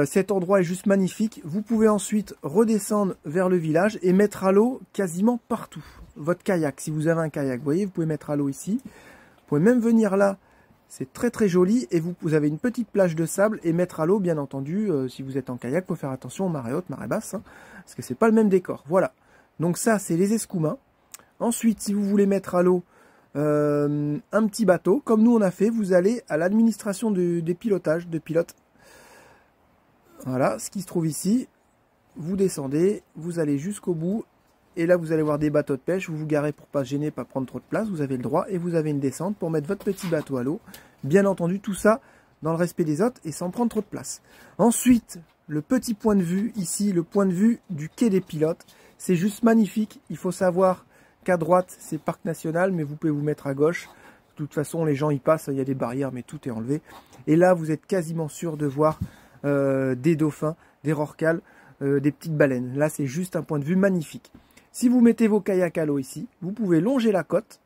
Cet endroit est juste magnifique. Vous pouvez ensuite redescendre vers le village et mettre à l'eau quasiment partout. Votre kayak, si vous avez un kayak, vous voyez, vous pouvez mettre à l'eau ici. Vous pouvez même venir là, c'est très très joli. Et vous avez une petite plage de sable et mettre à l'eau, bien entendu, si vous êtes en kayak, il faut faire attention aux marées hautes, marées basses, hein, parce que c'est pas le même décor. Voilà, donc ça c'est les escoumins. Ensuite, si vous voulez mettre à l'eau, un petit bateau, comme nous on a fait, vous allez à l'administration des pilotages, de pilotes. Voilà, ce qui se trouve ici. Vous descendez, vous allez jusqu'au bout, et là vous allez voir des bateaux de pêche, vous vous garez pour pas se gêner, pas prendre trop de place, vous avez le droit, et vous avez une descente pour mettre votre petit bateau à l'eau. Bien entendu, tout ça dans le respect des autres et sans prendre trop de place. Ensuite, le petit point de vue, ici, le point de vue du quai des pilotes, c'est juste magnifique. Il faut savoir qu'à droite, c'est parc national, mais vous pouvez vous mettre à gauche. De toute façon, les gens y passent, il y a des barrières, mais tout est enlevé. Et là, vous êtes quasiment sûr de voir des dauphins, des rorquals, des petites baleines. Là, c'est juste un point de vue magnifique. Si vous mettez vos kayaks à l'eau ici, vous pouvez longer la côte.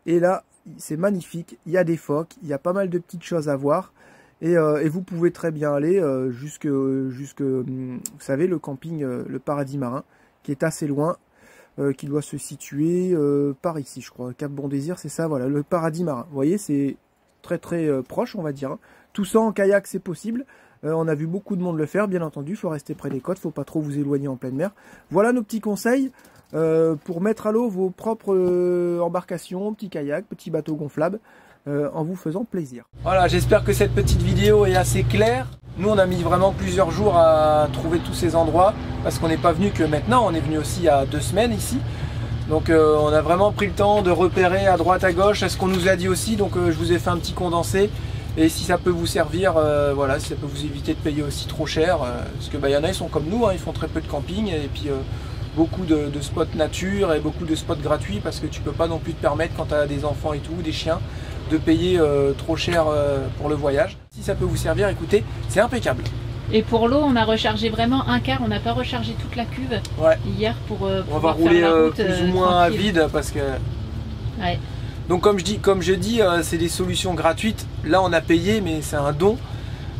Et là, c'est magnifique. Il y a des phoques, il y a pas mal de petites choses à voir. Et vous pouvez très bien aller jusque vous savez, le camping, le paradis marin, qui est assez loin. qui doit se situer par ici, je crois. Cap Bon Désir, c'est ça, voilà, le paradis marin. Vous voyez, c'est très proche, on va dire. Tout ça en kayak, c'est possible. On a vu beaucoup de monde le faire, bien entendu. Il faut rester près des côtes, faut pas trop vous éloigner en pleine mer. Voilà nos petits conseils pour mettre à l'eau vos propres embarcations, petits kayaks, petits bateaux gonflables, en vous faisant plaisir. Voilà, j'espère que cette petite vidéo est assez claire. Nous, on a mis vraiment plusieurs jours à trouver tous ces endroits parce qu'on n'est pas venu que maintenant, on est venu aussi il y a 2 semaines ici. Donc on a vraiment pris le temps de repérer à droite à gauche ce qu'on nous a dit aussi. Donc je vous ai fait un petit condensé. Et si ça peut vous servir, voilà, si ça peut vous éviter de payer aussi trop cher, parce que y en a, ils sont comme nous, hein, ils font très peu de camping et puis beaucoup de spots nature et beaucoup de spots gratuits parce que tu peux pas non plus te permettre quand tu as des enfants et tout, des chiens, de payer trop cher pour le voyage. Si ça peut vous servir, écoutez, c'est impeccable. Et pour l'eau, on a rechargé vraiment un quart, on n'a pas rechargé toute la cuve hier pour on va rouler faire la route, plus ou moins à vide parce que... Ouais. Donc comme je dis, c'est des solutions gratuites. Là on a payé mais c'est un don.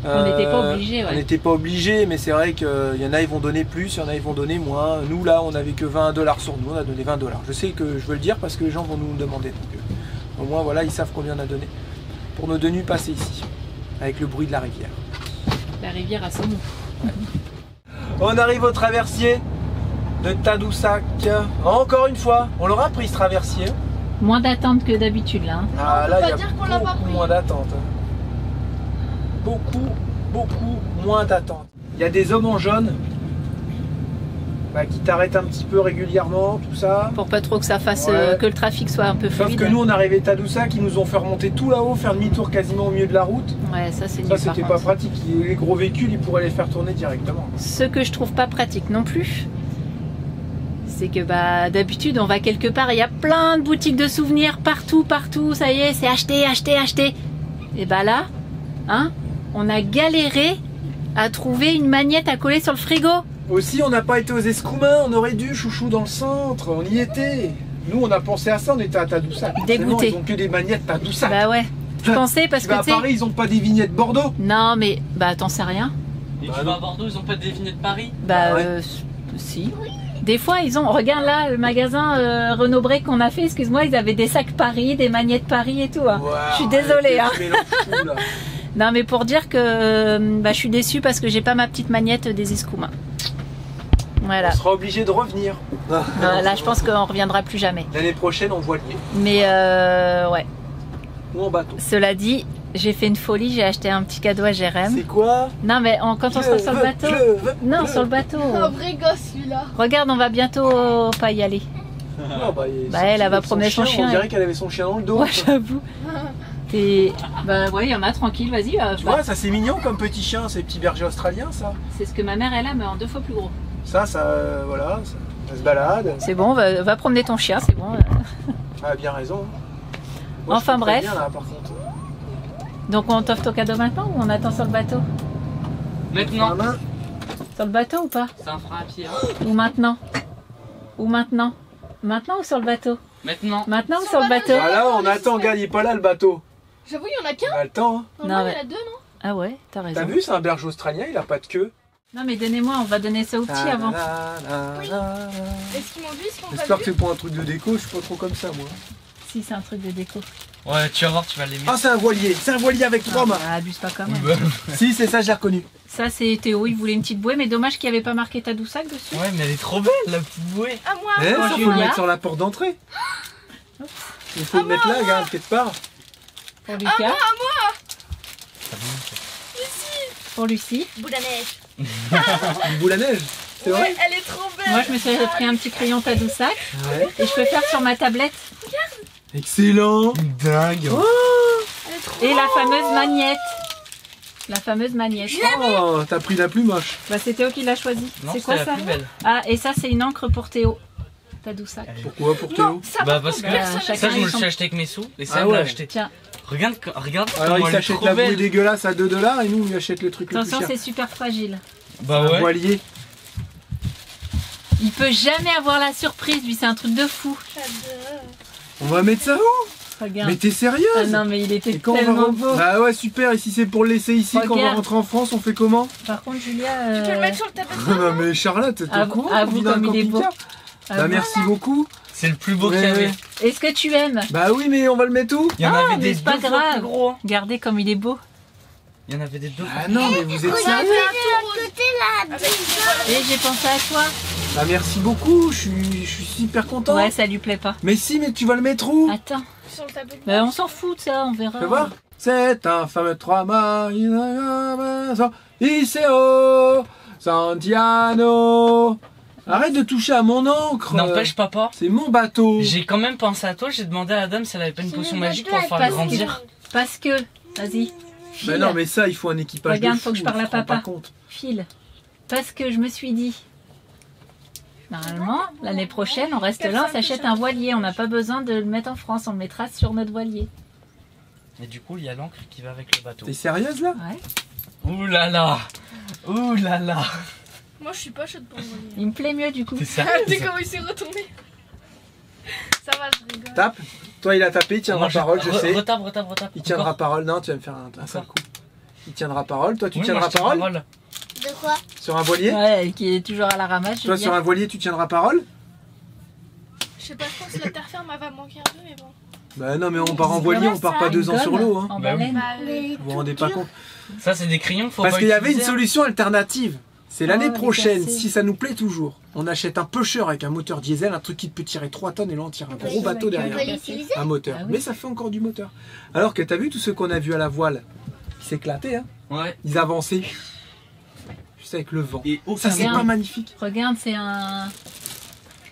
On n'était pas obligé. Ouais. On n'était pas obligé, mais c'est vrai qu'il y en a ils vont donner plus, il y en a ils vont donner moins. Nous là on n'avait que 20 $ sur nous, on a donné 20 $. Je sais que je veux le dire parce que les gens vont nous le demander. Donc, au moins voilà, ils savent combien on a donné pour nos 2 nuits passées ici, avec le bruit de la rivière. La rivière à Saumon. Ouais. On arrive au traversier de Tadoussac. Encore une fois, on l'aura pris ce traversier. Moins d'attente que d'habitude là. Hein. Ah là, il y a beaucoup moins d'attente. Beaucoup moins d'attente. Il y a des hommes en jaune qui t'arrêtent un petit peu régulièrement, tout ça. Pour pas trop que ça fasse Ouais. Que le trafic soit un peu fluide. Sauf que nous, on arrivait à Tadoussac, ils nous ont fait remonter tout là-haut, faire demi-tour quasiment au milieu de la route. Ouais, ça c'est Ça, c'était pas pratique. Les gros véhicules, ils pourraient les faire tourner directement. Ce que je trouve pas pratique non plus, c'est que d'habitude on va quelque part, il y a plein de boutiques de souvenirs partout, ça y est, c'est acheter. Et là, hein, on a galéré à trouver une magnette à coller sur le frigo. Aussi, on n'a pas été aux Escoumins, on aurait dû, chouchou, dans le centre, on y était. Nous, on a pensé à ça, on était à Tadoussac. Dégoûté. Ils ont que des magnettes Tadoussac. Bah ouais, je pensais parce que à Paris, ils ont pas des vignettes Bordeaux. Non mais, t'en sais rien. Et tu vas à Bordeaux, ils ont pas des vignettes Paris? Si. Des fois, ils ont... Regarde là, le magasin Renault Brake qu'on a fait, excuse-moi, ils avaient des sacs Paris, des magnettes Paris et tout. Hein. Wow, je suis désolée. Hein. Tout, là. Non, mais pour dire que je suis déçue parce que j'ai pas ma petite magnette des Escoumins. Voilà. On sera obligé de revenir. Là, je pense qu'on reviendra plus jamais. L'année prochaine, en voilier. Mais ouais. Ou en bateau. Cela dit, j'ai fait une folie, j'ai acheté un petit cadeau à Jérém. C'est quoi? Non, mais quand on sera sur le bateau. Non, sur le bateau. Un vrai gosse celui-là. Regarde, on va bientôt pas y aller. Non, elle va promener son chien. On dirait qu'elle avait son chien dans le dos. Ouais, j'avoue. Ouais, il y en a tranquille, vas-y. Tu vois, ça c'est mignon comme petit chien, ces petits bergers australiens, ça. C'est ce que ma mère elle a, mais en 2 fois plus gros. Ça voilà, ça se balade. C'est bon, va promener ton chien, c'est bon. Ah, bien raison. Moi, enfin bref. Bien, là, par contre. Donc on t'offre ton cadeau maintenant ou on attend sur le bateau? Maintenant. Sur le bateau ou pas? Ça en fera un pied. Ou maintenant? Maintenant ou sur le bateau? Maintenant. Maintenant ou sur le bateau? Voilà, on attend, gars, il est pas là le bateau. J'avoue, il y en a qu'un. On a le temps. Hein. Il y en a 2, non? Ah ouais, t'as raison. T'as vu, c'est un berger australien, il a pas de queue. Non mais donnez-moi, on va donner ça au petit avant. Est-ce qu'ils m'ont vu, est-ce qu'ils m'ont pas J'espère que vu? c'est pour un truc de déco, je suis pas trop comme ça moi. Si c'est un truc de déco. Ouais, tu vas voir, tu vas l'aimer. Ah, c'est un voilier avec 3 mains. Abuse pas quand même. Si, c'est ça, je l'ai reconnu. Ça c'est Théo, il voulait une petite bouée, mais dommage qu'il n'y avait pas marqué Tadoussac dessus. Ouais, mais elle est trop belle la petite bouée. À moi. Ça, faut le Julia. mettre sur la porte d'entrée. Il faut le mettre là, regarde, quelque part. Pour Lucas. Pour Lucie. Boule à neige. Une boule à neige, c'est vrai. Ouais, elle est trop belle. Moi je me suis pris un petit crayon Tadoussac Ouais. et je peux faire sur ma tablette. Excellent. Dingue. Elle est trop Et la fameuse magnette. La fameuse magnette. Oh, t'as pris la plus moche. Bah c'est Théo qui l'a choisi. Non, C'est quoi la ça? plus belle. Ah et ça c'est une encre pour Théo. Tadoussac. Pourquoi pour Théo? Non, ça Bah parce que chacun ça je me le son- suis acheté avec mes sous et ça Ah elle me l'a ouais. acheté. Tiens, Regarde Alors comment il elle est s'achète trop la bouée belle. dégueulasse à 2 $ et nous on lui achète le truc le plus attention cher. c'est super fragile. Bah Un ouais. voilier. Il peut jamais avoir la surprise, lui c'est un truc de fou. On va mettre ça où? Regarde. Mais t'es sérieuse? Ah non mais il était Et quand on va tellement rentrer- beau. Bah ouais, super, et si c'est pour le laisser ici, quand on va Regarde. rentrer en France, on fait comment? Par contre Julia, Tu peux le mettre sur le tapis. Non mais Charlotte, t'es au Avoue- courant avoue qu'on vit dans un comme il est beau. camping-car? Bah merci beaucoup. C'est le plus beau qu'il y avait. Est-ce que tu aimes? Bah oui, mais on va le mettre où? Il y en avait des c'est pas deux fois grave. plus gros. Hein. Regardez comme il est beau. Il y en avait des deux fois. Ah non, mais vous êtes On a fait sérieux? de l'autre côté là. Et j'ai pensé à toi. Bah merci beaucoup, je suis super content. Ouais, ça lui plaît pas. Mais si, mais tu vas le mettre où? Attends. Sur le tableau. Bah, on s'en fout de ça, on verra. Fais voir. C'est un fameux trois-mâts, Iseo, Santiano. Arrête de toucher à mon encre. N'empêche, papa. C'est mon bateau. J'ai quand même pensé à toi. J'ai demandé à la dame si elle avait pas une potion magique pour le faire grandir. Parce que, vas-y. Bah non, mais ça, il faut un équipage. Regarde, de fou, faut que je parle à tu te rends papa. pas compte. File. Parce que je me suis dit, normalement, l'année prochaine, on reste là, on s'achète un voilier. On n'a pas besoin de le mettre en France, on le mettra sur notre voilier. Et du coup, il y a l'encre qui va avec le bateau. T'es sérieuse là? Ouais. Ouh là là. Ouh là là. Moi je suis pas chaude pour le voilier. Il me plaît mieux du coup. T'es Tu sérieux? sais comment il s'est retourné. Ça va, je rigole. Tape. Toi, il a tapé, il tiendra parole, je sais. Retape. Il tiendra Encore. parole. Non, tu vas me faire un sale coup. Il tiendra parole. Toi, tu Oui, tiendras moi, je tiens parole De quoi? sur un voilier? Ouais, qui est toujours à la ramasse. je Toi, veux sur dire. un voilier, tu tiendras parole? Je sais pas, je pense que la terre ferme elle va manquer un peu, mais bon. Bah non, mais on part en voilier, on part pas 2 ans sur l'eau. Hein. En Bah oui. baleine. Bah, Mais Vous vous rendez pas compte? Ça, c'est des crayons, faut Parce pas qu'il y avait une utiliser, hein. solution alternative. C'est l'année Oh, prochaine, les cassés. si ça nous plaît toujours, on achète un pusher avec un moteur diesel, un truc qui peut tirer 3 tonnes et là on tire un gros bateau on derrière. peut l'utiliser? Un moteur. Ah oui. Mais ça fait encore du moteur. Alors que t'as vu tous ceux qu'on a vus à la voile qui s'éclataient, hein? Ouais. Ils avançaient. Juste avec le vent. Et Ça c'est Regarde. pas magnifique. Regarde, c'est un.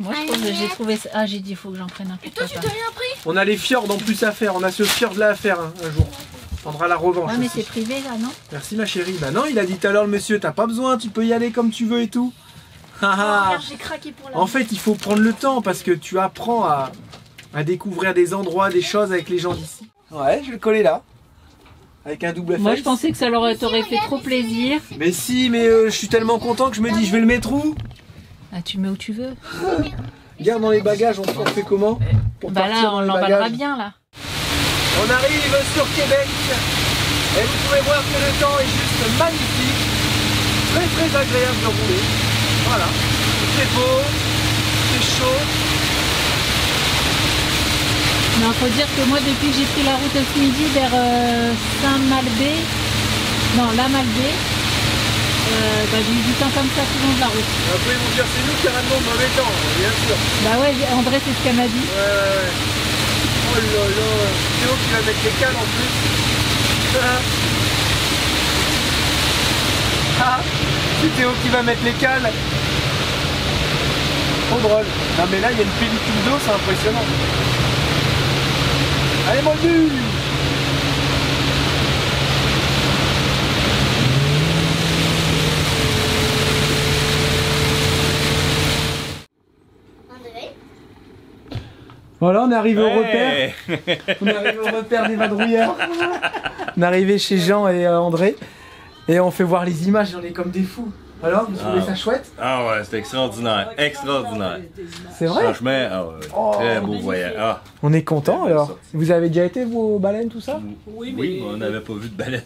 Moi, je trouve que j'ai trouvé ça. Ah, j'ai dit, il faut que j'en prenne un Et pour toi, tu papa. t'as rien pris? On a les fjords en plus à faire. On a ce fjord là à faire hein, un jour. On prendra la revanche. Ouais, mais aussi. c'est privé là, non? Merci ma chérie. Bah non, il a dit tout à l'heure le monsieur, t'as pas besoin, tu peux y aller comme tu veux et tout. Haha. Regarde, j'ai craqué pour la. En fait, il faut prendre le temps parce que tu apprends à découvrir des endroits, des choses avec les gens d'ici. Ouais, je vais le coller là. Avec un double Moi, face. je pensais que ça leur t'aurait fait trop plaisir. Mais si, mais je suis tellement content que je me dis, je vais le mettre où? Ah, tu le mets où tu veux. Regarde dans les bagages, on fait comment? Pour Bah partir là, dans on les l'emballera bagages. bien là. On arrive sur Québec. Et vous pouvez voir que le temps est juste magnifique. Très très agréable de rouler. Voilà. C'est beau. C'est chaud. Non, faut dire que moi, depuis que j'ai pris la route ce midi vers Saint-Malbé, non, la Malbé, bah, j'ai eu du temps comme ça tout le long de la route. Après, ils vont dire c'est nous qui ramenons le mauvais temps, bien sûr. Bah ouais, André, c'est ce qu'elle m'a dit. Ouais. Oh là là. Théo qui va mettre les cales en plus. Ah, c'est Théo qui va mettre les cales. Trop drôle. Non mais là, il y a une pellicule d'eau, c'est impressionnant. Allez, mon but. André? Voilà, on est arrivé au repère. On est arrivé au repère des vadrouilleurs. On est arrivé chez Jean et André. Et on fait voir les images, on est comme des fous. Alors, vous trouvez ça chouette? Ah ouais, c'était extraordinaire, extraordinaire. C'est vrai? Franchement, ah ouais, Oh. très beau voyage. Ah, On est content alors. Vous avez déjà été vous aux baleines, tout ça? oui, mais on n'avait pas vu de baleine.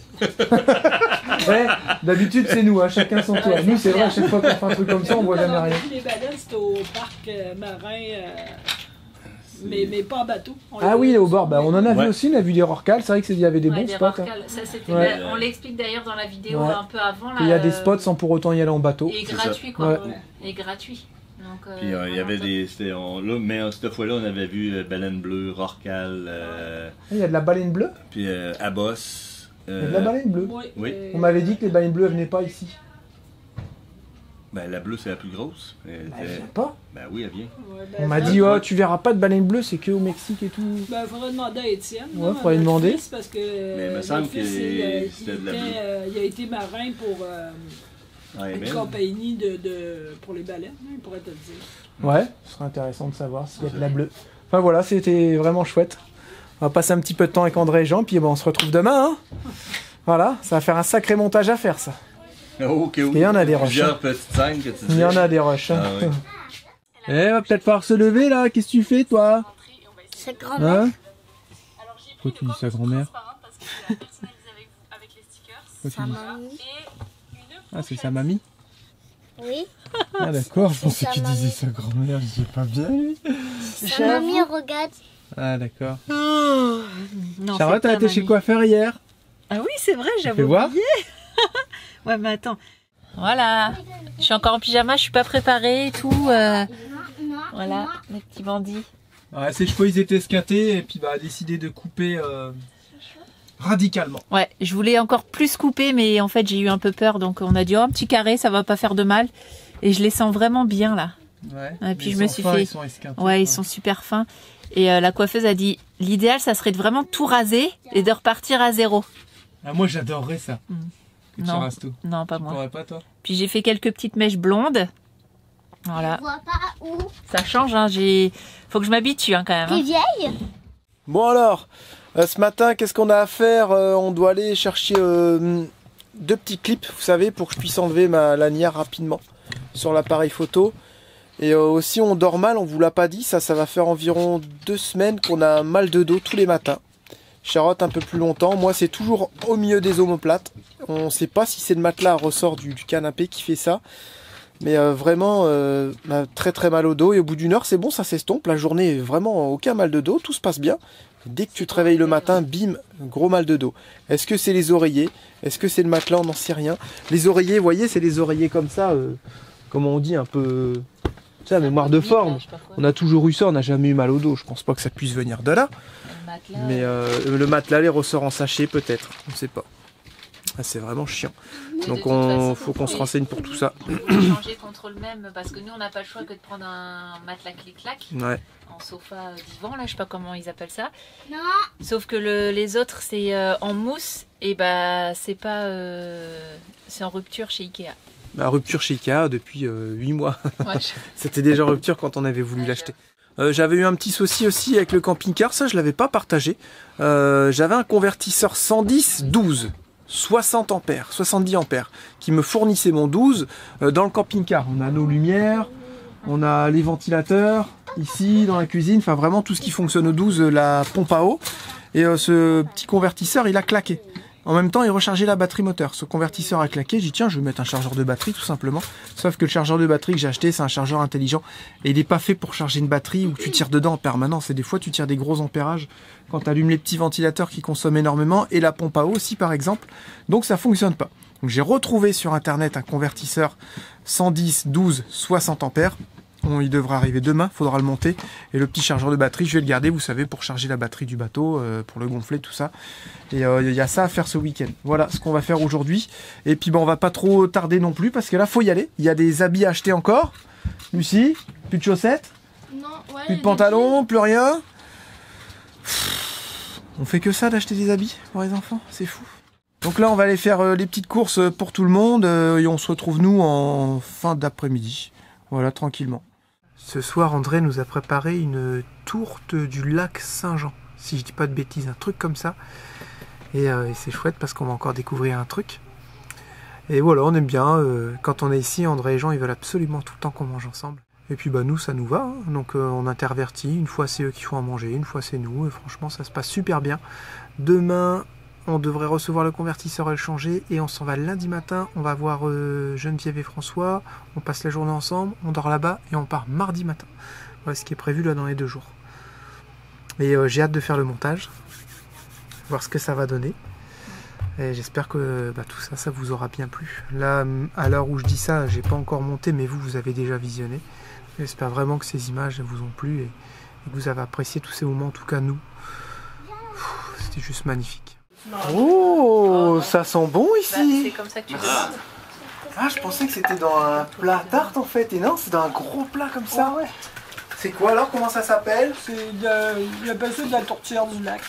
Ouais, d'habitude c'est nous, hein, chacun son tour. Nous c'est vrai, à chaque fois qu'on fait un truc comme ça, on voit jamais rien. Les baleines, c'était au parc marin, mais pas en bateau. Ah oui, au bord, bah, on en a vu Ouais. aussi, on a vu des rorquals, c'est vrai qu'il y avait des Ouais, bons des spots. Hein. rorquals. Ça, c'était Ouais. on l'explique d'ailleurs dans la vidéo Ouais. un peu avant. Là, Il y a des spots sans pour autant y aller en bateau. Et C'est gratuit ça. quoi. Ouais. Et gratuit. Donc, Puis il y avait des. Là, mais cette fois-là, on avait vu baleine bleue, rorcal, Il y a de la baleine bleue? puis abos. Il y a de la baleine bleue. Oui. On m'avait dit que les baleines bleues venaient pas ici. Ben, la bleue, c'est la plus grosse. Elle Bah, elle était- vient pas. Ben oui, elle vient. On m'a dit, oh, tu verras pas de baleine bleue, c'est que au Mexique et tout. Ben, il faudrait demander à Étienne. Ouais, là, faudrait lui notre demander. fils, parce que Mais il me notre semble fils, que c'était de la bleue. il a été marin pour Ah, une mais- compagnie pour les baleines, hein, il pourrait te le dire. Ouais, ce serait intéressant de savoir s'il y a de la bleue. Enfin voilà, c'était vraiment chouette. On va passer un petit peu de temps avec André et Jean, puis bon, on se retrouve demain. Hein. Voilà, ça va faire un sacré montage à faire ça. Oh, que oui. Il y en a des rushs, Plusieurs petites scènes que tu Il y en a des rushs. Hein. Ah oui. Eh, va peut-être falloir se lever là, qu'est-ce que tu fais toi? Sa grand-mère. Hein? Pourquoi tu dis sa grand-mère? Sa mamie. Ah, c'est sa mamie? Oui. Ah d'accord, je pensais sa qu'il mamie. disait sa grand-mère, il est pas bien lui. Sa mamie regarde. Ah d'accord. Non, Charlotte, c'est elle pas était chez le mamie. coiffeur hier. Ah oui, c'est vrai, j'avais Fais voir. oublié. Ouais, mais attends. Voilà. Je suis encore en pyjama, je suis pas préparée et tout. Voilà, mes petits bandits. Ouais, ses cheveux ils étaient esquintés et puis bah a décidé de couper radicalement. Ouais, je voulais encore plus couper, mais en fait j'ai eu un peu peur, donc on a dit oh, un petit carré, ça va pas faire de mal. Et je les sens vraiment bien là. Ouais. Et puis Ils je me sont suis fins, fait. Ils sont esquintés. Ouais, ils sont super fins. Et la coiffeuse a dit l'idéal, ça serait de vraiment tout raser et de repartir à zéro. Ah, moi j'adorerais ça. Que tu Non. rases tout. Non, pas Tu moi. pourrais pas toi. Puis j'ai fait quelques petites mèches blondes. Voilà. Je vois pas où. Ça change, hein. Faut que je m'habitue hein, quand même. T'es Hein. vieille? Bon alors, ce matin, qu'est-ce qu'on a à faire? On doit aller chercher 2 petits clips, vous savez, pour que je puisse enlever ma lanière rapidement sur l'appareil photo. Et aussi, on dort mal, on vous l'a pas dit, ça va faire environ 2 semaines qu'on a un mal de dos tous les matins. Charlotte un peu plus longtemps, moi c'est toujours au milieu des omoplates. On ne sait pas si c'est le matelas ressort du canapé qui fait ça. Mais vraiment très très mal au dos et au bout d'une heure c'est bon, ça s'estompe, la journée vraiment aucun mal de dos, tout se passe bien. Dès que tu te réveilles le matin, bim, gros mal de dos. Est-ce que c'est les oreillers? Est-ce que c'est le matelas? On n'en sait rien. Les oreillers, vous voyez, c'est les oreillers comme ça, comment on dit, un peu... Tu sais, mémoire de forme. On a toujours eu ça, on n'a jamais eu mal au dos. Je pense pas que ça puisse venir de là. Mais le matelas, les ressorts en sachet peut-être, on ne sait pas. Ah, c'est vraiment chiant. Donc faut qu'on se renseigne pour tout ça. Changer contre le même parce que nous on n'a pas le choix que de prendre un matelas clic-clac Ouais. en sofa divan là, je sais pas comment ils appellent ça. Non. Sauf que les autres c'est en mousse et bah c'est pas c'est en rupture chez Ikea. La rupture chez Ikea depuis 8 mois. Ouais, C'était déjà rupture quand on avait voulu l'acheter. J'avais eu un petit souci aussi avec le camping-car, ça je l'avais pas partagé. J'avais un convertisseur 110-12. 60 ampères, 70 ampères, qui me fournissait mon 12 dans le camping-car. On a nos lumières, on a les ventilateurs, ici, dans la cuisine, enfin vraiment tout ce qui fonctionne au 12, la pompe à eau. Et ce petit convertisseur, il a claqué. En même temps, il rechargeait la batterie moteur. Ce convertisseur a claqué, j'ai dit tiens, je vais mettre un chargeur de batterie tout simplement. Sauf que le chargeur de batterie que j'ai acheté, c'est un chargeur intelligent. Et il n'est pas fait pour charger une batterie où tu tires dedans en permanence. Et des fois, tu tires des gros ampérages quand tu allumes les petits ventilateurs qui consomment énormément et la pompe à eau aussi par exemple. Donc ça fonctionne pas. Donc j'ai retrouvé sur internet un convertisseur 110, 12, 60 ampères. Il devra arriver demain, faudra le monter. Et le petit chargeur de batterie, je vais le garder, vous savez, pour charger la batterie du bateau, pour le gonfler, tout ça. Et il y a ça à faire ce week-end. Voilà ce qu'on va faire aujourd'hui. Et puis on va pas trop tarder non plus, parce que là, faut y aller. Il y a des habits à acheter encore. Lucie, plus de chaussettes, Non, ouais. plus de pantalons, plus rien. On fait que ça d'acheter des habits pour les enfants, c'est fou. Donc là, on va aller faire les petites courses pour tout le monde. Et on se retrouve, nous, en fin d'après-midi. Voilà, tranquillement. Ce soir, André nous a préparé une tourte du lac Saint-Jean, si je dis pas de bêtises, un truc comme ça. Et c'est chouette parce qu'on va encore découvrir un truc. Et voilà, on aime bien. Quand on est ici, André et Jean, ils veulent absolument tout le temps qu'on mange ensemble. Et puis bah nous, ça nous va. Hein. Donc on intervertit. Une fois, c'est eux qui font à manger, une fois, c'est nous. Et franchement, ça se passe super bien. Demain, on devrait recevoir le convertisseur et le changer. Et on s'en va lundi matin. On va voir Geneviève et François. On passe la journée ensemble. On dort là-bas. Et on part mardi matin. Voilà ce qui est prévu là dans les 2 jours. Et j'ai hâte de faire le montage. Voir ce que ça va donner. Et j'espère que tout ça, ça vous aura bien plu. Là, à l'heure où je dis ça, j'ai pas encore monté. Mais vous avez déjà visionné. J'espère vraiment que ces images vous ont plu. Et que vous avez apprécié tous ces moments. En tout cas, nous. C'était juste magnifique. Oh, ça sent bon ici. c'est comme ça que tu Ah, je pensais que c'était dans un plat tarte en fait. Et non, c'est dans un gros plat comme ça. Ouais. C'est quoi alors? Comment ça s'appelle? Il appelle ça de la tourtière du lac.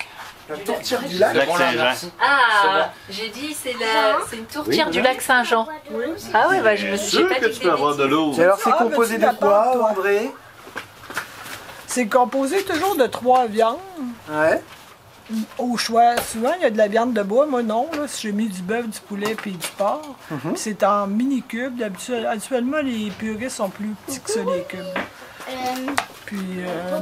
La tourtière du lac. Ah, j'ai dit c'est une tourtière du lac Saint-Jean. Ah ouais, bah je me suis Sûr pas que dit tu peux avoir de l'eau. Et alors c'est Ah, composé ben, de tu quoi, l'attends, toi. André? C'est composé toujours de 3 viandes. Ouais. Au choix, souvent il y a de la viande de bois, moi non, là, j'ai mis du bœuf, du poulet puis du porc. Puis c'est en mini cubes. Habituellement les purées sont plus petits que ça, les cubes. Puis,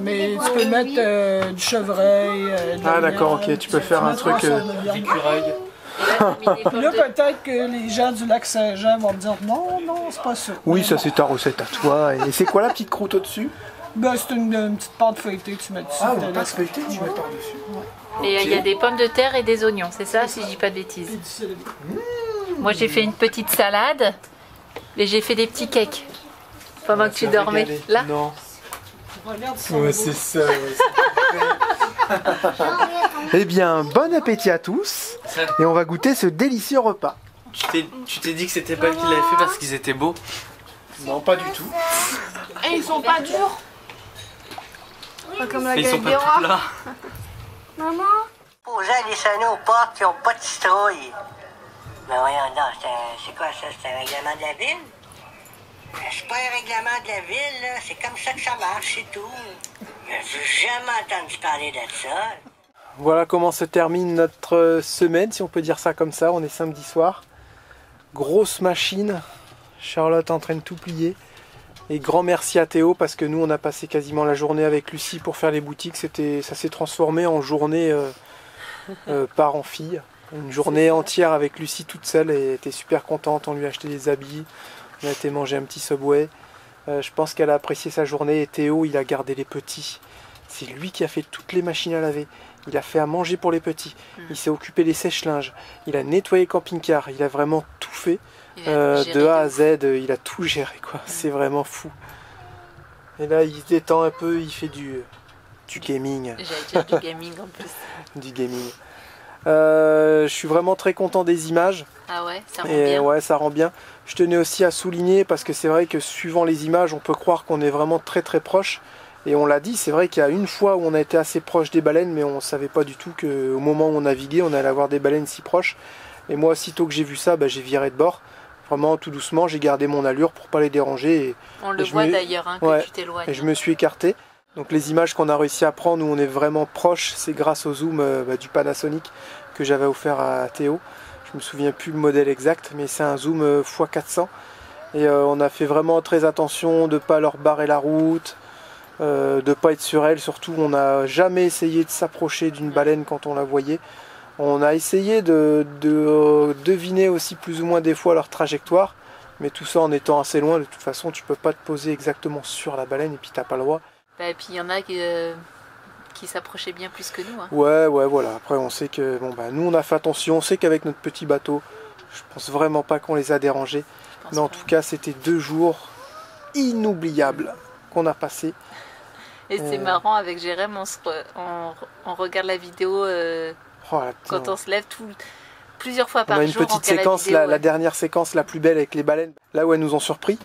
mais tu peux mettre du chevreuil. Ah d'accord, ok, tu peux faire un truc. D'écureuil. Puis là, peut-être que les gens du lac Saint-Jean vont me dire non, non, c'est pas ça. Oui, ça c'est ta recette à toi. Et c'est quoi la petite croûte au-dessus? Ben, c'est une petite pâte feuilletée que tu mets dessus. Ah, une pâte feuilletée que tu mets par-dessus. Et il y a des pommes de terre et des oignons, c'est ça, si je dis pas de bêtises. Moi, j'ai fait une petite salade et j'ai fait des petits cakes pendant que tu dormais. Là? Non. Regarde ça. Ouais, c'est ça. Eh bien, bon appétit à tous. Et on va goûter ce délicieux repas. Tu t'es dit que c'était pas qui l'avait fait parce qu'ils étaient beaux? Non, pas du tout. Et ils sont pas durs. Pas comme la Ils sont galette des pas rois. tout là. Maman? Posez les sonneaux aux portes qui n'ont pas de citrouille. Mais voyons donc, c'est quoi ça? C'est un règlement de la ville? C'est pas un règlement de la ville, là. C'est comme ça que ça marche, c'est tout. J'ai jamais entendu parler de ça. Voilà comment se termine notre semaine, si on peut dire ça comme ça. On est samedi soir. Grosse machine. Charlotte est en train de tout plier. Et grand merci à Théo parce que nous on a passé quasiment la journée avec Lucie pour faire les boutiques. Ça s'est transformé en journée parent-fille. Une journée entière avec Lucie toute seule et elle était super contente. On lui a acheté des habits. On a été manger un petit Subway. Je pense qu'elle a apprécié sa journée et Théo il a gardé les petits. C'est lui qui a fait toutes les machines à laver. Il a fait à manger pour les petits. Il s'est occupé des sèche-linges. Il a nettoyé le camping-car. Il a vraiment tout fait. De A à Z, il a tout géré quoi. C'est vraiment fou. Et là il se détend un peu, il fait du gaming. J'allais dire du gaming en plus. Du gaming. Je suis vraiment très content des images. Ah ouais, ça rend Et bien. ouais, ça rend bien. Je tenais aussi à souligner parce que c'est vrai que suivant les images, on peut croire qu'on est vraiment très très proche. Et on l'a dit, c'est vrai qu'il y a une fois où on a été assez proche des baleines, mais on savait pas du tout qu'au moment où on naviguait, on allait avoir des baleines si proches. Et moi, aussitôt que j'ai vu ça, j'ai viré de bord. Vraiment tout doucement, j'ai gardé mon allure pour pas les déranger. On le voit d'ailleurs, hein, que tu t'éloignes. Et je me suis écarté. Donc les images qu'on a réussi à prendre où on est vraiment proche, c'est grâce au zoom du Panasonic que j'avais offert à Théo. Je me souviens plus le modèle exact, mais c'est un zoom x400. Et on a fait vraiment très attention de ne pas leur barrer la route, de ne pas être sur elle. Surtout, on n'a jamais essayé de s'approcher d'une baleine quand on la voyait. On a essayé de deviner aussi plus ou moins des fois leur trajectoire, mais tout ça en étant assez loin. De toute façon, tu peux pas te poser exactement sur la baleine et puis t'as pas le droit. Bah, et puis il y en a qui s'approchaient bien plus que nous. Hein. Ouais, voilà. Après, on sait que nous, on a fait attention. On sait qu'avec notre petit bateau, je pense vraiment pas qu'on les a dérangés. Mais en tout cas, c'était 2 jours inoubliables qu'on a passés. Et c'est marrant, avec Jérém, on regarde la vidéo quand on se lève plusieurs fois par jour. On a une petite séquence, la dernière séquence la plus belle avec les baleines, là où elles nous ont surpris.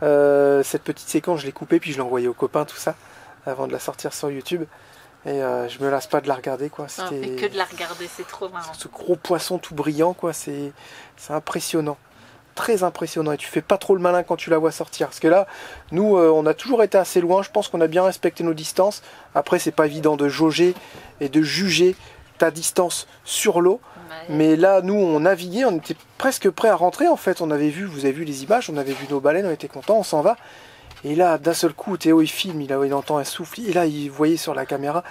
Cette petite séquence, je l'ai coupée puis je l'ai envoyée aux copains, tout ça, avant de la sortir sur YouTube. Et je me lasse pas de la regarder, quoi. On fait que de la regarder, c'est trop marrant. Ce gros poisson tout brillant, quoi, c'est impressionnant. Très impressionnant. Et tu fais pas trop le malin quand tu la vois sortir. Parce que là, nous, on a toujours été assez loin. Je pense qu'on a bien respecté nos distances. Après, c'est pas évident de jauger et de juger ta distance sur l'eau. Mais là, nous, on naviguait, on était presque prêts à rentrer. En fait, on avait vu, vous avez vu les images, on avait vu nos baleines, on était contents, on s'en va. Et là, d'un seul coup, Théo, il filme, il entend un souffle. Et là, il voyait sur la caméra,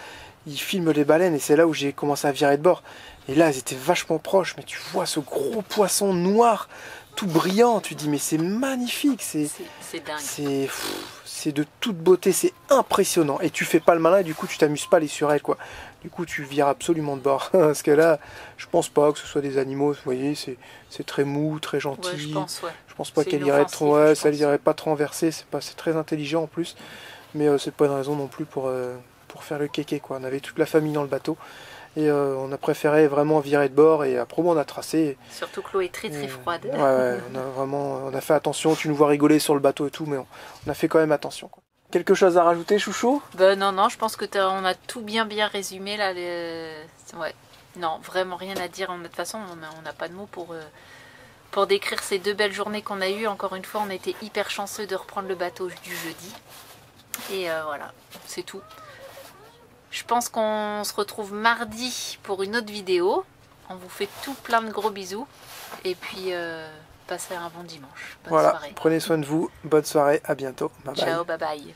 il filme les baleines. Et c'est là où j'ai commencé à virer de bord. Et là, elles étaient vachement proches. Mais tu vois ce gros poisson noir, tout brillant. Tu dis, mais c'est magnifique. C'est dingue. C'est de toute beauté, c'est impressionnant. Et tu fais pas le malin et du coup, tu t'amuses pas à aller sur elle, quoi. Du coup, tu vires absolument de bord. Parce que là, je pense pas que ce soit des animaux. Vous voyez, c'est très mou, très gentil. Ouais, je pense pas qu'elle irait trop. Ouais, ça irait pas trop renverser. C'est très intelligent en plus. Mais c'est pas une raison non plus pour faire le kéké, quoi. On avait toute la famille dans le bateau. Et on a préféré vraiment virer de bord. Et après, on a tracé. Surtout que l'eau est très très froide. Ouais, on a fait attention. Tu nous vois rigoler sur le bateau et tout. Mais on a fait quand même attention, quoi. Quelque chose à rajouter, chouchou? Non, je pense que on a tout bien résumé là. Ouais. Non, vraiment rien à dire. De toute façon, on n'a pas de mots pour décrire ces 2 belles journées qu'on a eues. Encore une fois, on a été hyper chanceux de reprendre le bateau du jeudi. Et voilà, c'est tout. Je pense qu'on se retrouve mardi pour une autre vidéo. On vous fait tout plein de gros bisous. Et puis, passez un bon dimanche. Bonne soirée. Prenez soin de vous. Bonne soirée. À bientôt. Bye bye. Ciao, bye bye.